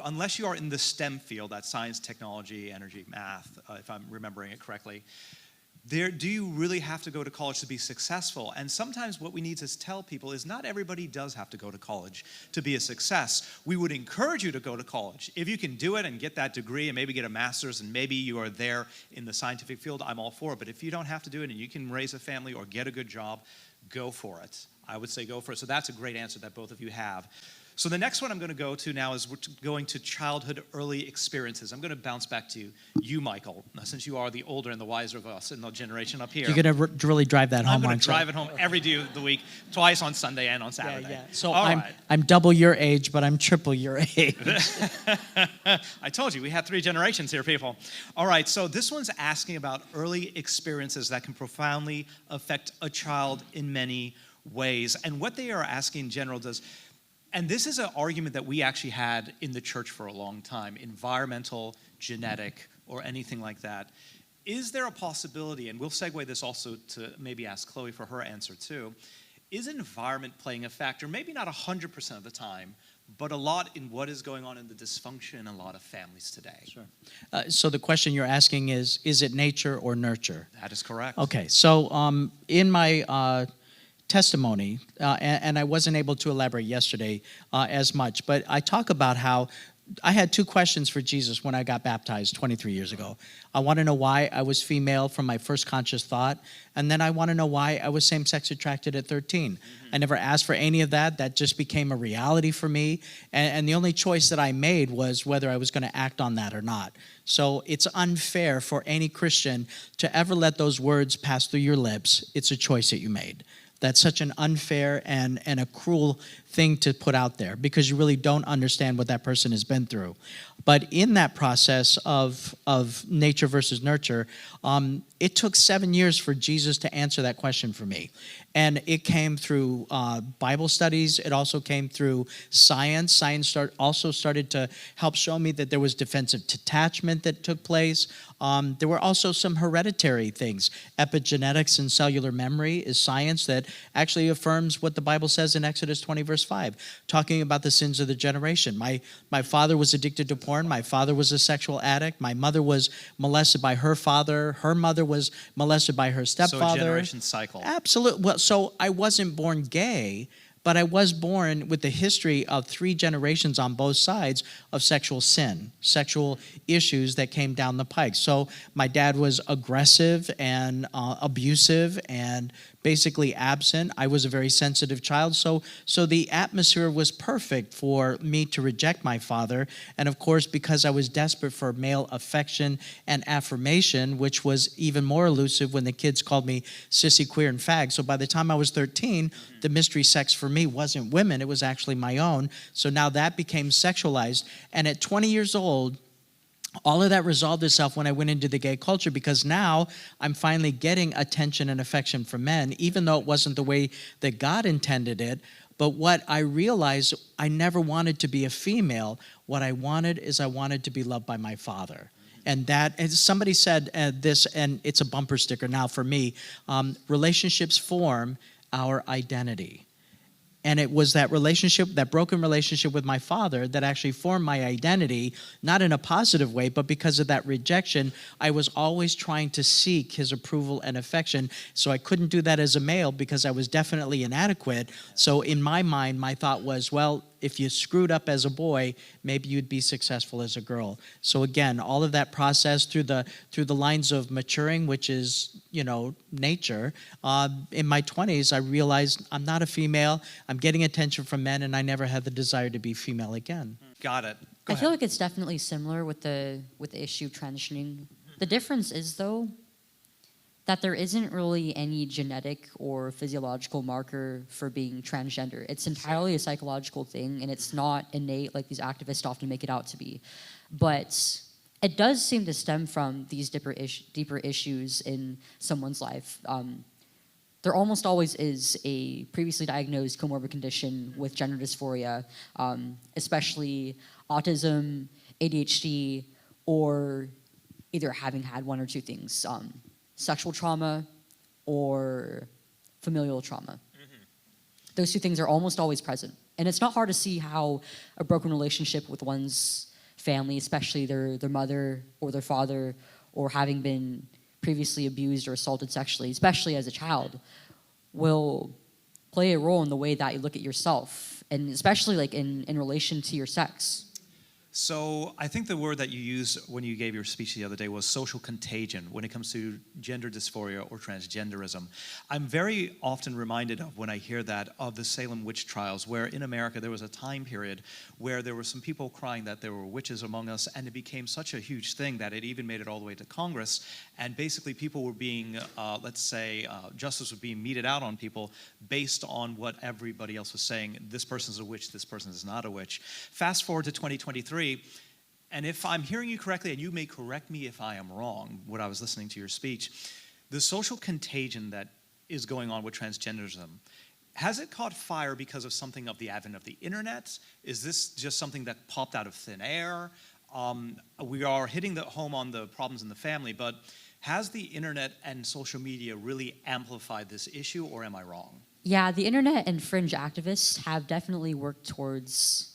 S1: unless you are in the STEM field, that's science, technology, energy, math, if I'm remembering it correctly, do you really have to go to college to be successful? And sometimes what we need to tell people is not everybody does have to go to college to be a success. We would encourage you to go to college. If you can do it and get that degree and maybe get a master's and maybe you are there in the scientific field, I'm all for it. But if you don't have to do it and you can raise a family or get a good job, go for it. I would say go for it. So that's a great answer that both of you have. So the next one I'm going to go to now is we're going to childhood early experiences. I'm going to bounce back to you, Michael, since you are the older and the wiser of us in the generation up here.
S2: You're going to really drive that home,
S1: I'm going
S2: aren't
S1: to
S2: you?
S1: drive it home every day of the week, twice on Sunday and on Saturday.
S2: Yeah. So
S1: All
S2: I'm
S1: right.
S2: I'm double your age, but I'm triple your age.
S1: I told you, we had 3 generations here, people. All right, so this one's asking about early experiences that can profoundly affect a child in many ways. And what they are asking in general and this is an argument that we actually had in the church for a long time, environmental, genetic, or anything like that. Is there a possibility, and we'll segue this also to maybe ask Chloe for her answer too, is environment playing a factor, maybe not 100% of the time, but a lot in what is going on in the dysfunction in a lot of families today?
S2: Sure. So the question you're asking is it nature or nurture?
S1: That is correct.
S2: Okay, so in my testimony, and I wasn't able to elaborate yesterday as much, but I talk about how I had 2 questions for Jesus when I got baptized 23 years ago. I want to know why I was female from my first conscious thought, and then I want to know why I was same-sex attracted at 13. I never asked for any of that. That just became a reality for me, and the only choice that I made was whether I was going to act on that or not. So it's unfair for any Christian to ever let those words pass through your lips. It's a choice that you made. That's such an unfair and a cruel thing to put out there, because you really don't understand what that person has been through. But in that process of nature versus nurture, it took 7 years for Jesus to answer that question for me. And it came through Bible studies. It also came through science. Science also started to help show me that there was defensive detachment that took place. There were also some hereditary things. Epigenetics and cellular memory is science that actually affirms what the Bible says in Exodus 20, verse 5, talking about the sins of the generation. My father was addicted to porn. My father was a sexual addict. My mother was molested by her father. Her mother was molested by her stepfather.
S1: So a generation cycle.
S2: Absolutely. Well, so I wasn't born gay, but I was born with the history of 3 generations on both sides of sexual sin, sexual issues that came down the pike. So my dad was aggressive and abusive and basically absent. I was a very sensitive child, so the atmosphere was perfect for me to reject my father. And of course, because I was desperate for male affection and affirmation, which was even more elusive when the kids called me sissy, queer, and fag. So by the time I was 13, the mystery sex for me wasn't women, it was actually my own. So now that became sexualized. And at 20 years old, all of that resolved itself when I went into the gay culture, because now I'm finally getting attention and affection from men, even though it wasn't the way that God intended it. But what I realized, I never wanted to be a female. What I wanted to be loved by my father. And that, as somebody said this, and it's a bumper sticker now for me, relationships form our identity. And it was that relationship, that broken relationship with my father, that actually formed my identity, not in a positive way, but because of that rejection, I was always trying to seek his approval and affection. So I couldn't do that as a male because I was definitely inadequate. So in my mind, my thought was, well, if you screwed up as a boy, maybe you'd be successful as a girl. So again, all of that process through the lines of maturing, which is, nature. In my 20s, I realized I'm not a female. I'm getting attention from men, and I never had the desire to be female again.
S1: Got it.
S3: I feel like it's definitely similar with the issue of transitioning. The difference is, though, that there isn't really any genetic or physiological marker for being transgender. It's entirely a psychological thing, and it's not innate like these activists often make it out to be. But it does seem to stem from these deeper issues in someone's life. There almost always is a previously diagnosed comorbid condition with gender dysphoria, especially autism, ADHD, or either having had one or two things, sexual trauma or familial trauma. Those two things are almost always present. And it's not hard to see how a broken relationship with one's family, especially their mother or their father, or having been previously abused or assaulted sexually, especially as a child, will play a role in the way that you look at yourself, and especially like in relation to your sex.
S1: So I think the word that you used when you gave your speech the other day was social contagion when it comes to gender dysphoria or transgenderism. I'm very often reminded of, when I hear that, of the Salem witch trials, where in America there was a time period where there were some people crying that there were witches among us, and it became such a huge thing that it even made it all the way to Congress, and basically people were being, justice was being meted out on people based on what everybody else was saying. This person's a witch, this person is not a witch. Fast forward to 2023, and if I'm hearing you correctly, and you may correct me if I am wrong, what I was listening to your speech, the social contagion that is going on with transgenderism, has it caught fire because of something of the advent of the internet? Is this just something that popped out of thin air? We are hitting the home on the problems in the family, but has the internet and social media really amplified this issue, or am I wrong?
S3: Yeah, the internet and fringe activists have definitely worked towards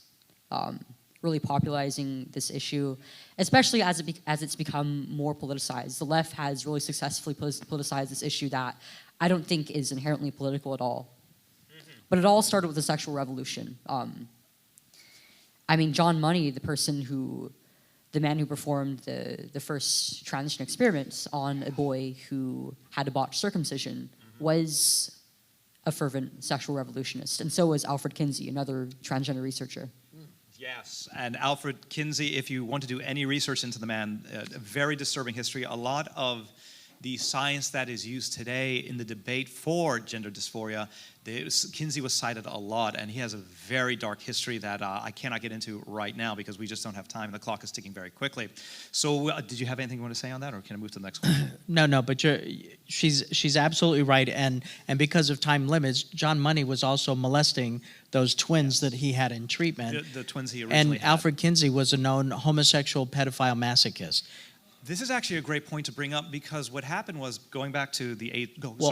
S3: really popularizing this issue, especially as it's become more politicized. The left has really successfully politicized this issue that I don't think is inherently political at all. But it all started with the sexual revolution. I mean, John Money, the man who performed the first transition experiments on a boy who had a botched circumcision, was a fervent sexual revolutionist. And so was Alfred Kinsey, another transgender researcher.
S1: Yes, and Alfred Kinsey, if you want to do any research into the man, a very disturbing history. A lot of the science that is used today in the debate for gender dysphoria, Kinsey was cited a lot, and he has a very dark history that I cannot get into right now because we just don't have time, and the clock is ticking very quickly. So did you have anything you want to say on that, or can I move to the next question?
S2: No, but she's absolutely right, and because of time limits, John Money was also molesting those twins that he had in treatment.
S1: The twins he originally
S2: And
S1: had.
S2: Alfred Kinsey was a known homosexual pedophile masochist.
S1: This is actually a great point to bring up, because what happened was, going back to the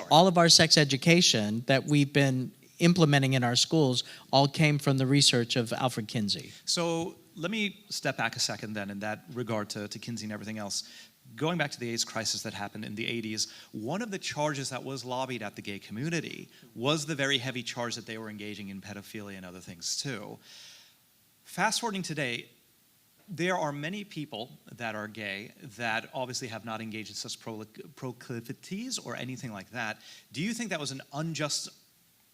S2: All of our sex education that we've been implementing in our schools all came from the research of Alfred Kinsey.
S1: So let me step back a second then in that regard to Kinsey and everything else. Going back to the AIDS crisis that happened in the 80s, one of the charges that was lobbied at the gay community was the very heavy charge that they were engaging in pedophilia and other things too. Fast forwarding today, there are many people that are gay that obviously have not engaged in such proclivities or anything like that. Do you think that was an unjust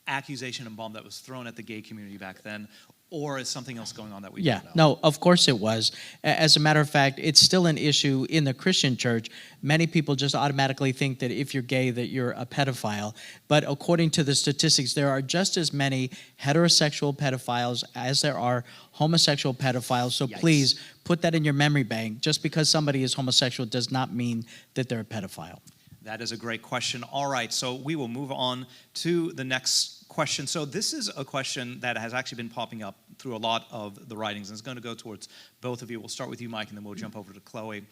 S1: accusation and bomb that was thrown at the gay community back then, or is something else going on that we don't know?
S2: No, of course it was. As a matter of fact, it's still an issue in the Christian church. Many people just automatically think that if you're gay that you're a pedophile. But according to the statistics, there are just as many heterosexual pedophiles as there are homosexual pedophiles. So
S1: Yikes.
S2: Please put that in your memory bank. Just because somebody is homosexual does not mean that they're a pedophile.
S1: That is a great question. All right, so we will move on to the next question. So this is a question that has actually been popping up through a lot of the writings, and it's going to go towards both of you. We'll start with you, Mike, and then we'll jump over to Chloe.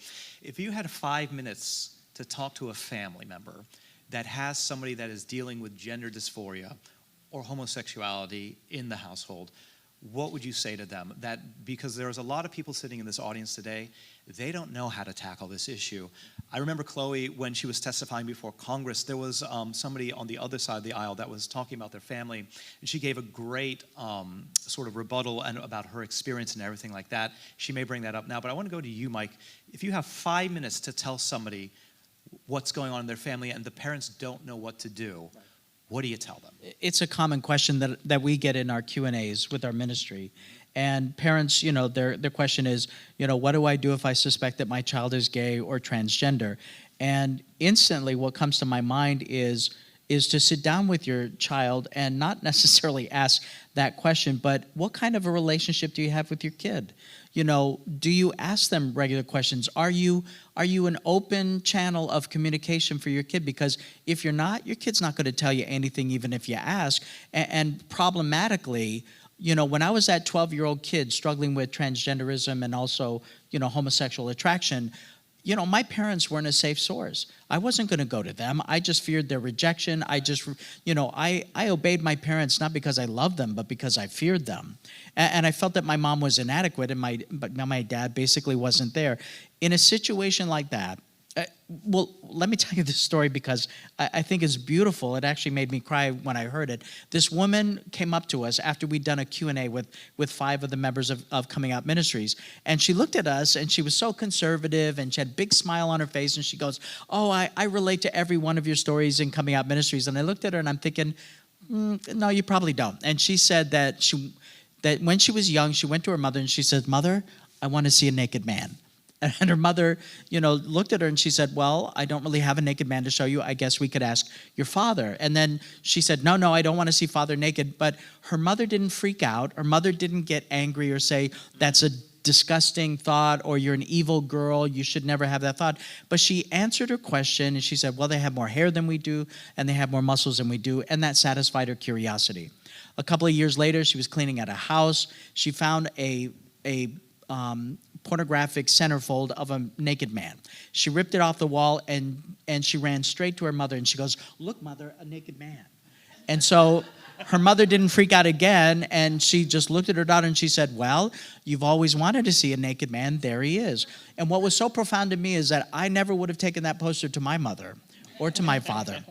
S1: If you had 5 minutes to talk to a family member that has somebody that is dealing with gender dysphoria or homosexuality in the household, what would you say to them? That, because there's a lot of people sitting in this audience today, they don't know how to tackle this issue. I remember Chloe, when she was testifying before Congress, there was somebody on the other side of the aisle that was talking about their family, and she gave a great sort of rebuttal and about her experience and everything like that. She may bring that up now, but I want to go to you, Mike. If you have 5 minutes to tell somebody what's going on in their family and the parents don't know what to do, what do you tell them?
S2: It's a common question that we get in our Q&As with our ministry. And parents, their question is, what do I do if I suspect that my child is gay or transgender? And instantly what comes to my mind is to sit down with your child and not necessarily ask that question, but what kind of a relationship do you have with your kid? Do you ask them regular questions? Are you an open channel of communication for your kid? Because if you're not, your kid's not going to tell you anything, even if you ask. And problematically, when I was that 12-year-old kid struggling with transgenderism and also, homosexual attraction, my parents weren't a safe source. I wasn't going to go to them. I just feared their rejection. I obeyed my parents not because I loved them, but because I feared them. And I felt that my mom was inadequate, but my dad basically wasn't there. In a situation like that, let me tell you this story because I think it's beautiful. It actually made me cry when I heard it. This woman came up to us after we'd done a Q&A with 5 of the members of Coming Out Ministries. And she looked at us, and she was so conservative, and she had a big smile on her face, and she goes, "Oh, I relate to every one of your stories in Coming Out Ministries." And I looked at her, and I'm thinking, no, you probably don't. And she said that when she was young, she went to her mother, and she said, "Mother, I want to see a naked man." And her mother, looked at her and she said, "Well, I don't really have a naked man to show you. I guess we could ask your father." And then she said, No, I don't want to see father naked." But her mother didn't freak out. Her mother didn't get angry or say, "That's a disgusting thought," or "You're an evil girl. You should never have that thought." But she answered her question and she said, "Well, they have more hair than we do and they have more muscles than we do." And that satisfied her curiosity. A couple of years later, she was cleaning at a house. She found a pornographic centerfold of a naked man. She ripped it off the wall and she ran straight to her mother and she goes, "Look, mother, a naked man." And so her mother didn't freak out again, and she just looked at her daughter and she said, "Well, you've always wanted to see a naked man. There he is." And what was so profound to me is that I never would have taken that poster to my mother or to my father.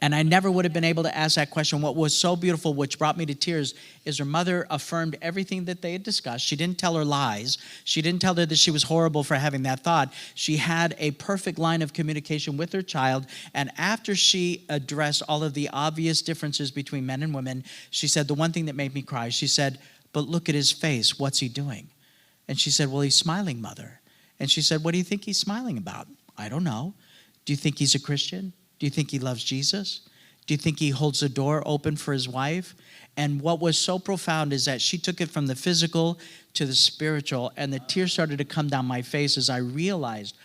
S2: And I never would have been able to ask that question. What was so beautiful, which brought me to tears, is her mother affirmed everything that they had discussed. She didn't tell her lies. She didn't tell her that she was horrible for having that thought. She had a perfect line of communication with her child. And after she addressed all of the obvious differences between men and women, she said the one thing that made me cry. She said, "But look at his face. What's he doing?" And she said, "Well, he's smiling, mother." And she said, "What do you think he's smiling about?" "I don't know." "Do you think he's a Christian? Do you think he loves Jesus? Do you think he holds the door open for his wife?" And what was so profound is that she took it from the physical to the spiritual, and the tears started to come down my face as I realized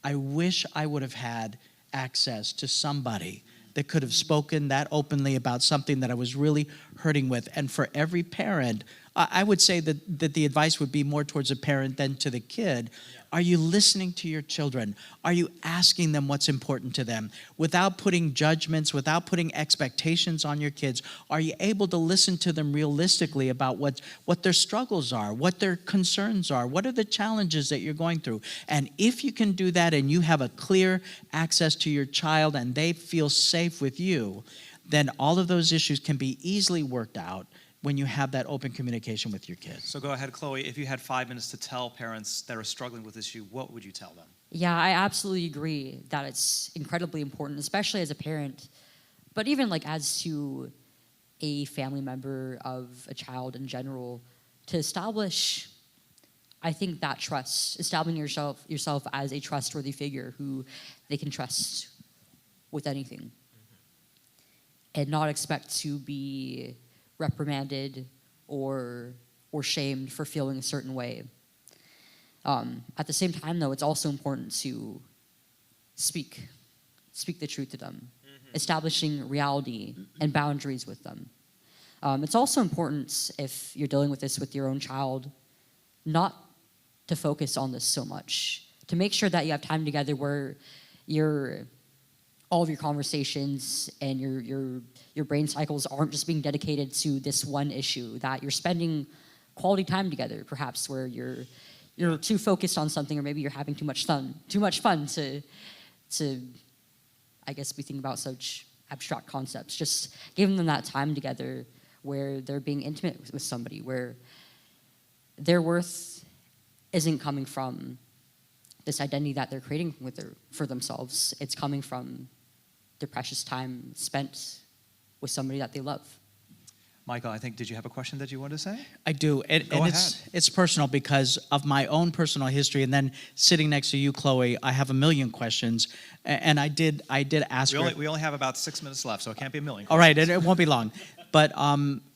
S2: I wish I would have had access to somebody that could have spoken that openly about something that I was really hurting with. And for every parent, I would say that the advice would be more towards the parent than to the kid. Are you listening to your children? Are you asking them what's important to them? Without putting judgments, without putting expectations on your kids, are you able to listen to them realistically about what their struggles are, what their concerns are, what are the challenges that you're going through? And if you can do that and you have a clear access to your child and they feel safe with you, then all of those issues can be easily worked out when you have that open communication with your kids.
S1: So go ahead, Chloe. If you had 5 minutes to tell parents that are struggling with this issue, what would you tell them?
S3: Yeah, I absolutely agree that it's incredibly important, especially as a parent, but even like as to a family member of a child in general, to establish, I think, that trust, establishing yourself as a trustworthy figure who they can trust with anything, and not expect to be reprimanded or shamed for feeling a certain way. At the same time, though, it's also important to speak the truth to them, establishing reality and boundaries with them. It's also important, if you're dealing with this with your own child, not to focus on this so much, to make sure that you have time together where all of your conversations and your brain cycles aren't just being dedicated to this one issue, that you're spending quality time together, perhaps where you're too focused on something, or maybe you're having too much fun to I guess be thinking about such abstract concepts. Just giving them that time together where they're being intimate with somebody, where their worth isn't coming from this identity that they're creating for themselves. It's coming from their precious time spent with somebody that they love.
S1: Michael, I think, did you have a question that you wanted to say?
S2: I do, and
S1: Go
S2: it's personal because of my own personal history, and then sitting next to you, Chloe, I have a million questions, and I did ask her.
S1: We only have about 6 minutes left, so it can't be a million
S2: All right,
S1: questions.
S2: it won't be long, but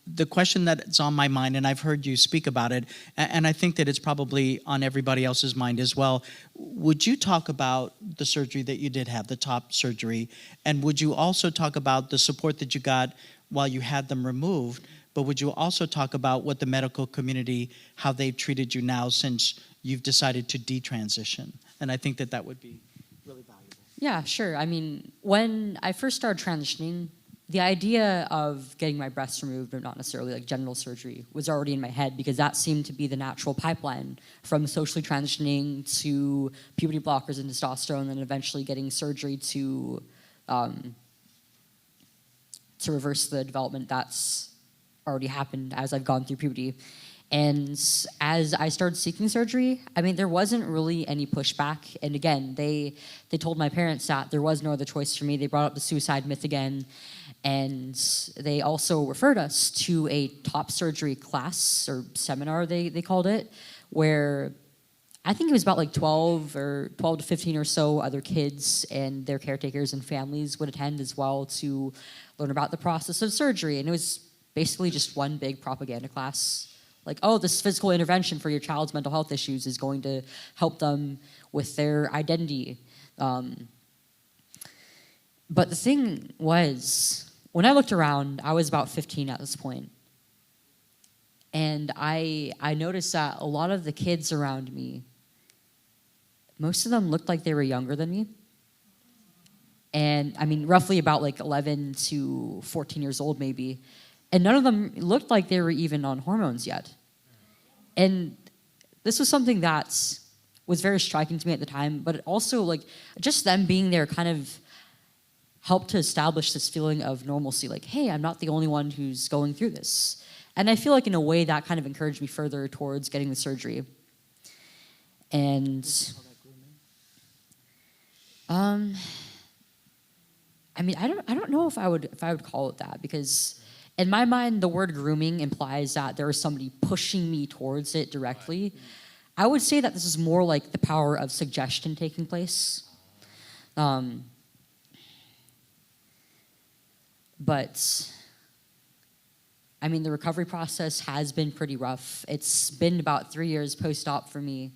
S2: the question that's on my mind, and I've heard you speak about it, and I think that it's probably on everybody else's mind as well. Would you talk about the surgery that you did have, the top surgery, and would you also talk about the support that you got while you had them removed, but would you also talk about what the medical community, how they've treated you now since you've decided to detransition? And I think that would be really valuable.
S3: Yeah, sure. I mean, when I first started transitioning, the idea of getting my breasts removed, but not necessarily like genital surgery, was already in my head because that seemed to be the natural pipeline from socially transitioning to puberty blockers and testosterone, and then eventually getting surgery to reverse the development that's already happened as I've gone through puberty. And as I started seeking surgery, I mean, there wasn't really any pushback. And again, they told my parents that there was no other choice for me. They brought up the suicide myth again. And they also referred us to a top surgery class or seminar, they called it, where I think it was about like 12 to 15 or so other kids and their caretakers and families would attend as well to learn about the process of surgery. And it was basically just one big propaganda class. Like, oh, this physical intervention for your child's mental health issues is going to help them with their identity. But the thing was, when I looked around, I was about 15 at this point. And I noticed that a lot of the kids around me, most of them looked like they were younger than me. And I mean, roughly about like 11 to 14 years old maybe. And none of them looked like they were even on hormones yet. And this was something that was very striking to me at the time, but also like just them being there kind of helped to establish this feeling of normalcy. Like, hey, I'm not the only one who's going through this. And I feel like in a way that kind of encouraged me further towards getting the surgery. And I mean, I don't know if I would call it that, because in my mind, the word grooming implies that there is somebody pushing me towards it directly. I would say that this is more like the power of suggestion taking place. But I mean, the recovery process has been pretty rough. It's been about 3 years post-op for me,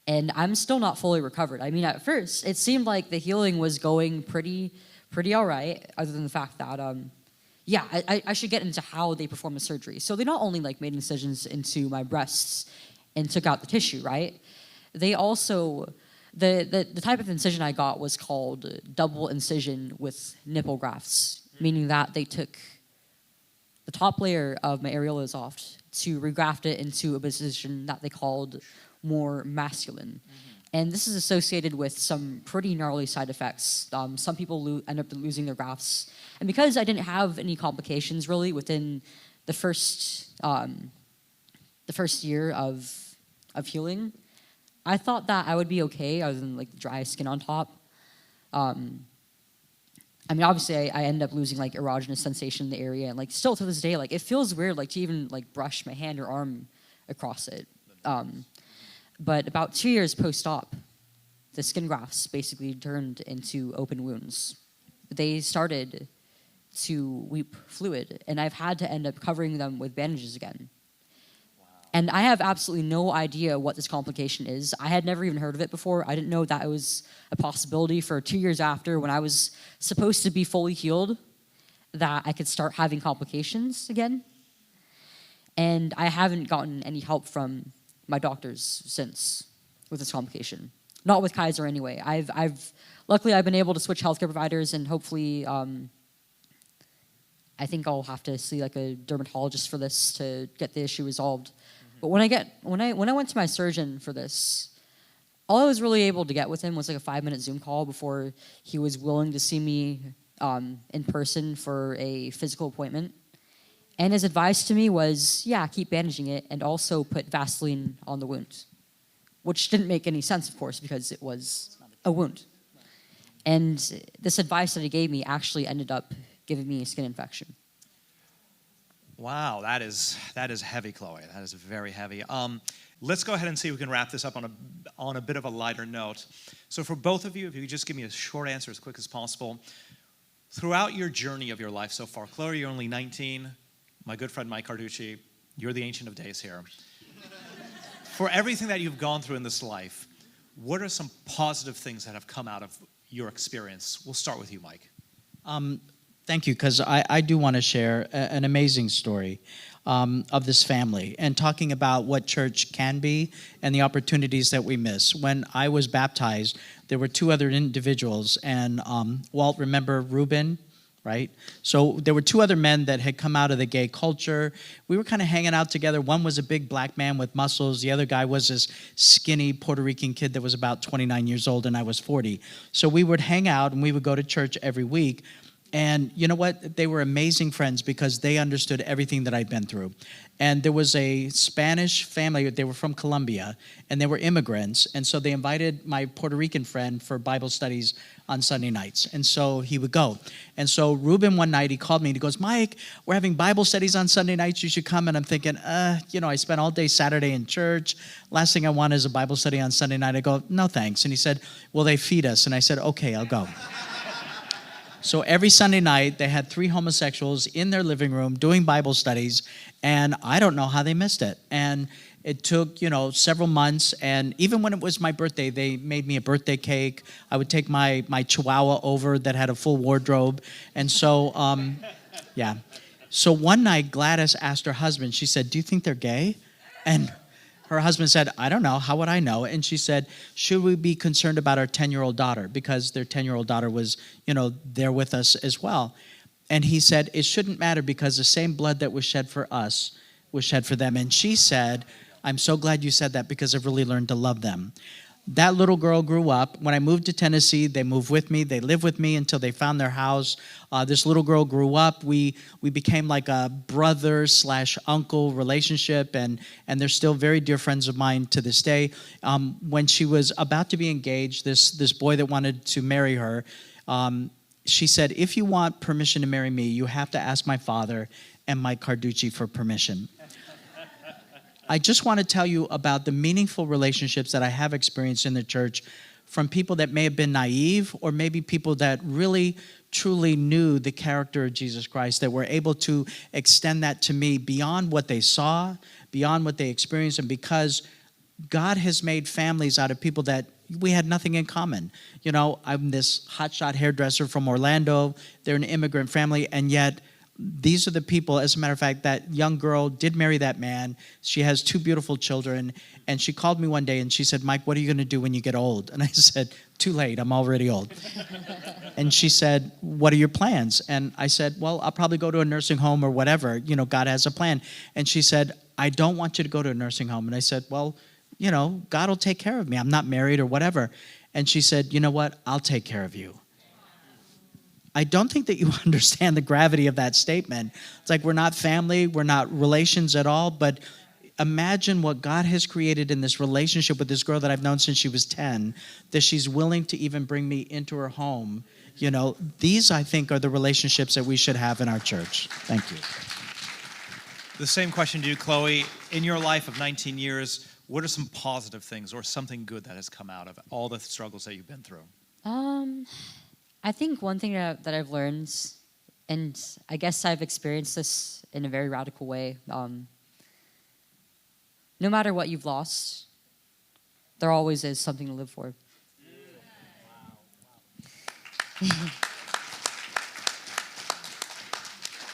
S3: and I'm still not fully recovered. I mean, at first, it seemed like the healing was going pretty all right, other than the fact that, I should get into how they perform the surgery. So they not only like made incisions into my breasts and took out the tissue, right? They also, the type of incision I got was called double incision with nipple grafts, meaning that they took the top layer of my areolas off to regraft it into a position that they called more masculine. And this is associated with some pretty gnarly side effects. Some people end up losing their grafts. And because I didn't have any complications really within the first year of healing, I thought that I would be okay other than like dry skin on top. I mean, obviously I end up losing like erogenous sensation in the area, and like still to this day, like it feels weird like to even like brush my hand or arm across it. But about 2 years post-op, the skin grafts basically turned into open wounds. They started to weep fluid, and I've had to end up covering them with bandages again. Wow. And I have absolutely no idea what this complication is. I had never even heard of it before. I didn't know that it was a possibility for 2 years after, when I was supposed to be fully healed, that I could start having complications again. And I haven't gotten any help from my doctors since with this complication. Not with Kaiser anyway. Luckily I've been able to switch healthcare providers, and hopefully I think I'll have to see like a dermatologist for this to get the issue resolved. But when I went to my surgeon for this, all I was really able to get with him was like a 5-minute Zoom call before he was willing to see me in person for a physical appointment. And his advice to me was, yeah, keep bandaging it and also put Vaseline on the wound, which didn't make any sense, of course, because it was a wound. And this advice that he gave me actually ended up giving me a skin infection.
S1: Wow, that is heavy, Chloe. That is very heavy. Let's go ahead and see if we can wrap this up on a bit of a lighter note. So for both of you, if you could just give me a short answer as quick as possible. Throughout your journey of your life so far, Chloe, you're only 19. My good friend Mike Carducci, you're the Ancient of Days here. For everything that you've gone through in this life, what are some positive things that have come out of your experience? We'll start with you, Mike.
S2: Thank you, because I do want to share an amazing story of this family and talking about what church can be and the opportunities that we miss. When I was baptized, there were two other individuals, and Walt, remember Reuben, right? So there were two other men that had come out of the gay culture. We were kind of hanging out together. One was a big black man with muscles. The other guy was this skinny Puerto Rican kid that was about 29 years old, and I was 40. So we would hang out, and we would go to church every week. And you know what? They were amazing friends because they understood everything that I'd been through. And there was a Spanish family. They were from Colombia, and they were immigrants. And so they invited my Puerto Rican friend for Bible studies on Sunday nights. And so he would go. And so Reuben, one night, he called me, and he goes, Mike, we're having Bible studies on Sunday nights. You should come. And I'm thinking, I spent all day Saturday in church. Last thing I want is a Bible study on Sunday night. I go, no, thanks. And he said, well, they feed us. And I said, okay, I'll go. So every Sunday night, they had 3 homosexuals in their living room doing Bible studies, and I don't know how they missed it. And it took, several months, and even when it was my birthday, they made me a birthday cake. I would take my Chihuahua over that had a full wardrobe. And so, yeah. So one night, Gladys asked her husband, she said, do you think they're gay? And her husband said, I don't know. How would I know? And she said, should we be concerned about our 10-year-old daughter? Because their 10-year-old daughter was, there with us as well. And he said, it shouldn't matter because the same blood that was shed for us was shed for them. And she said, I'm so glad you said that because I've really learned to love them. That little girl grew up. When I moved to Tennessee, they moved with me. They lived with me until they found their house. This little girl grew up. We became like a brother/uncle relationship, and they're still very dear friends of mine to this day. When she was about to be engaged, this boy that wanted to marry her, she said, if you want permission to marry me, you have to ask my father and Mike Carducci for permission. I just want to tell you about the meaningful relationships that I have experienced in the church from people that may have been naive or maybe people that really, truly knew the character of Jesus Christ, that were able to extend that to me beyond what they saw, beyond what they experienced, and because God has made families out of people that we had nothing in common. I'm this hotshot hairdresser from Orlando. They're an immigrant family, and yet these are the people, as a matter of fact, that young girl did marry that man. She has 2 beautiful children. And she called me one day and she said, Mike, what are you going to do when you get old? And I said, too late, I'm already old. And she said, what are your plans? And I said, well, I'll probably go to a nursing home or whatever. God has a plan. And she said, I don't want you to go to a nursing home. And I said, well, God will take care of me. I'm not married or whatever. And she said, you know what? I'll take care of you. I don't think that you understand the gravity of that statement. It's like we're not family, we're not relations at all, but imagine what God has created in this relationship with this girl that I've known since she was 10, that she's willing to even bring me into her home. These, I think, are the relationships that we should have in our church. Thank you.
S1: The same question to you, Chloe. In your life of 19 years, what are some positive things or something good that has come out of all the struggles that you've been through?
S3: I think one thing that I've learned, and I guess I've experienced this in a very radical way, no matter what you've lost, there always is something to live for.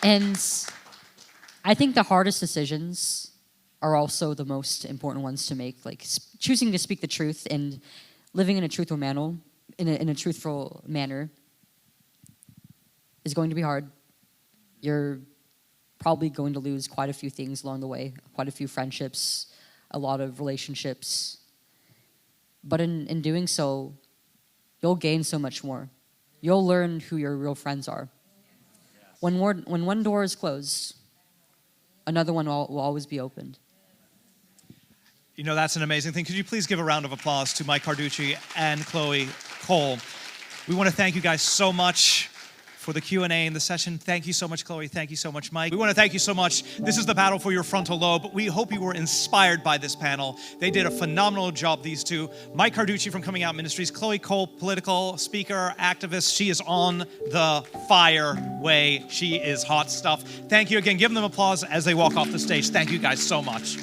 S3: And I think the hardest decisions are also the most important ones to make, like choosing to speak the truth and living in a truthful manner. In a truthful manner is going to be hard. You're probably going to lose quite a few things along the way, quite a few friendships, a lot of relationships. But in doing so, you'll gain so much more. You'll learn who your real friends are. When one door is closed, another one will always be opened.
S1: That's an amazing thing. Could you please give a round of applause to Mike Carducci and Chloe Cole? We want to thank you guys so much for the Q&A in the session. Thank you so much, Chloe. Thank you so much, Mike. We want to thank you so much. This is the battle for your frontal lobe. We hope you were inspired by this panel. They did a phenomenal job, these two. Mike Carducci from Coming Out Ministries, Chloe Cole, political speaker, activist. She is on the fire way. She is hot stuff. Thank you again. Give them applause as they walk off the stage. Thank you guys so much.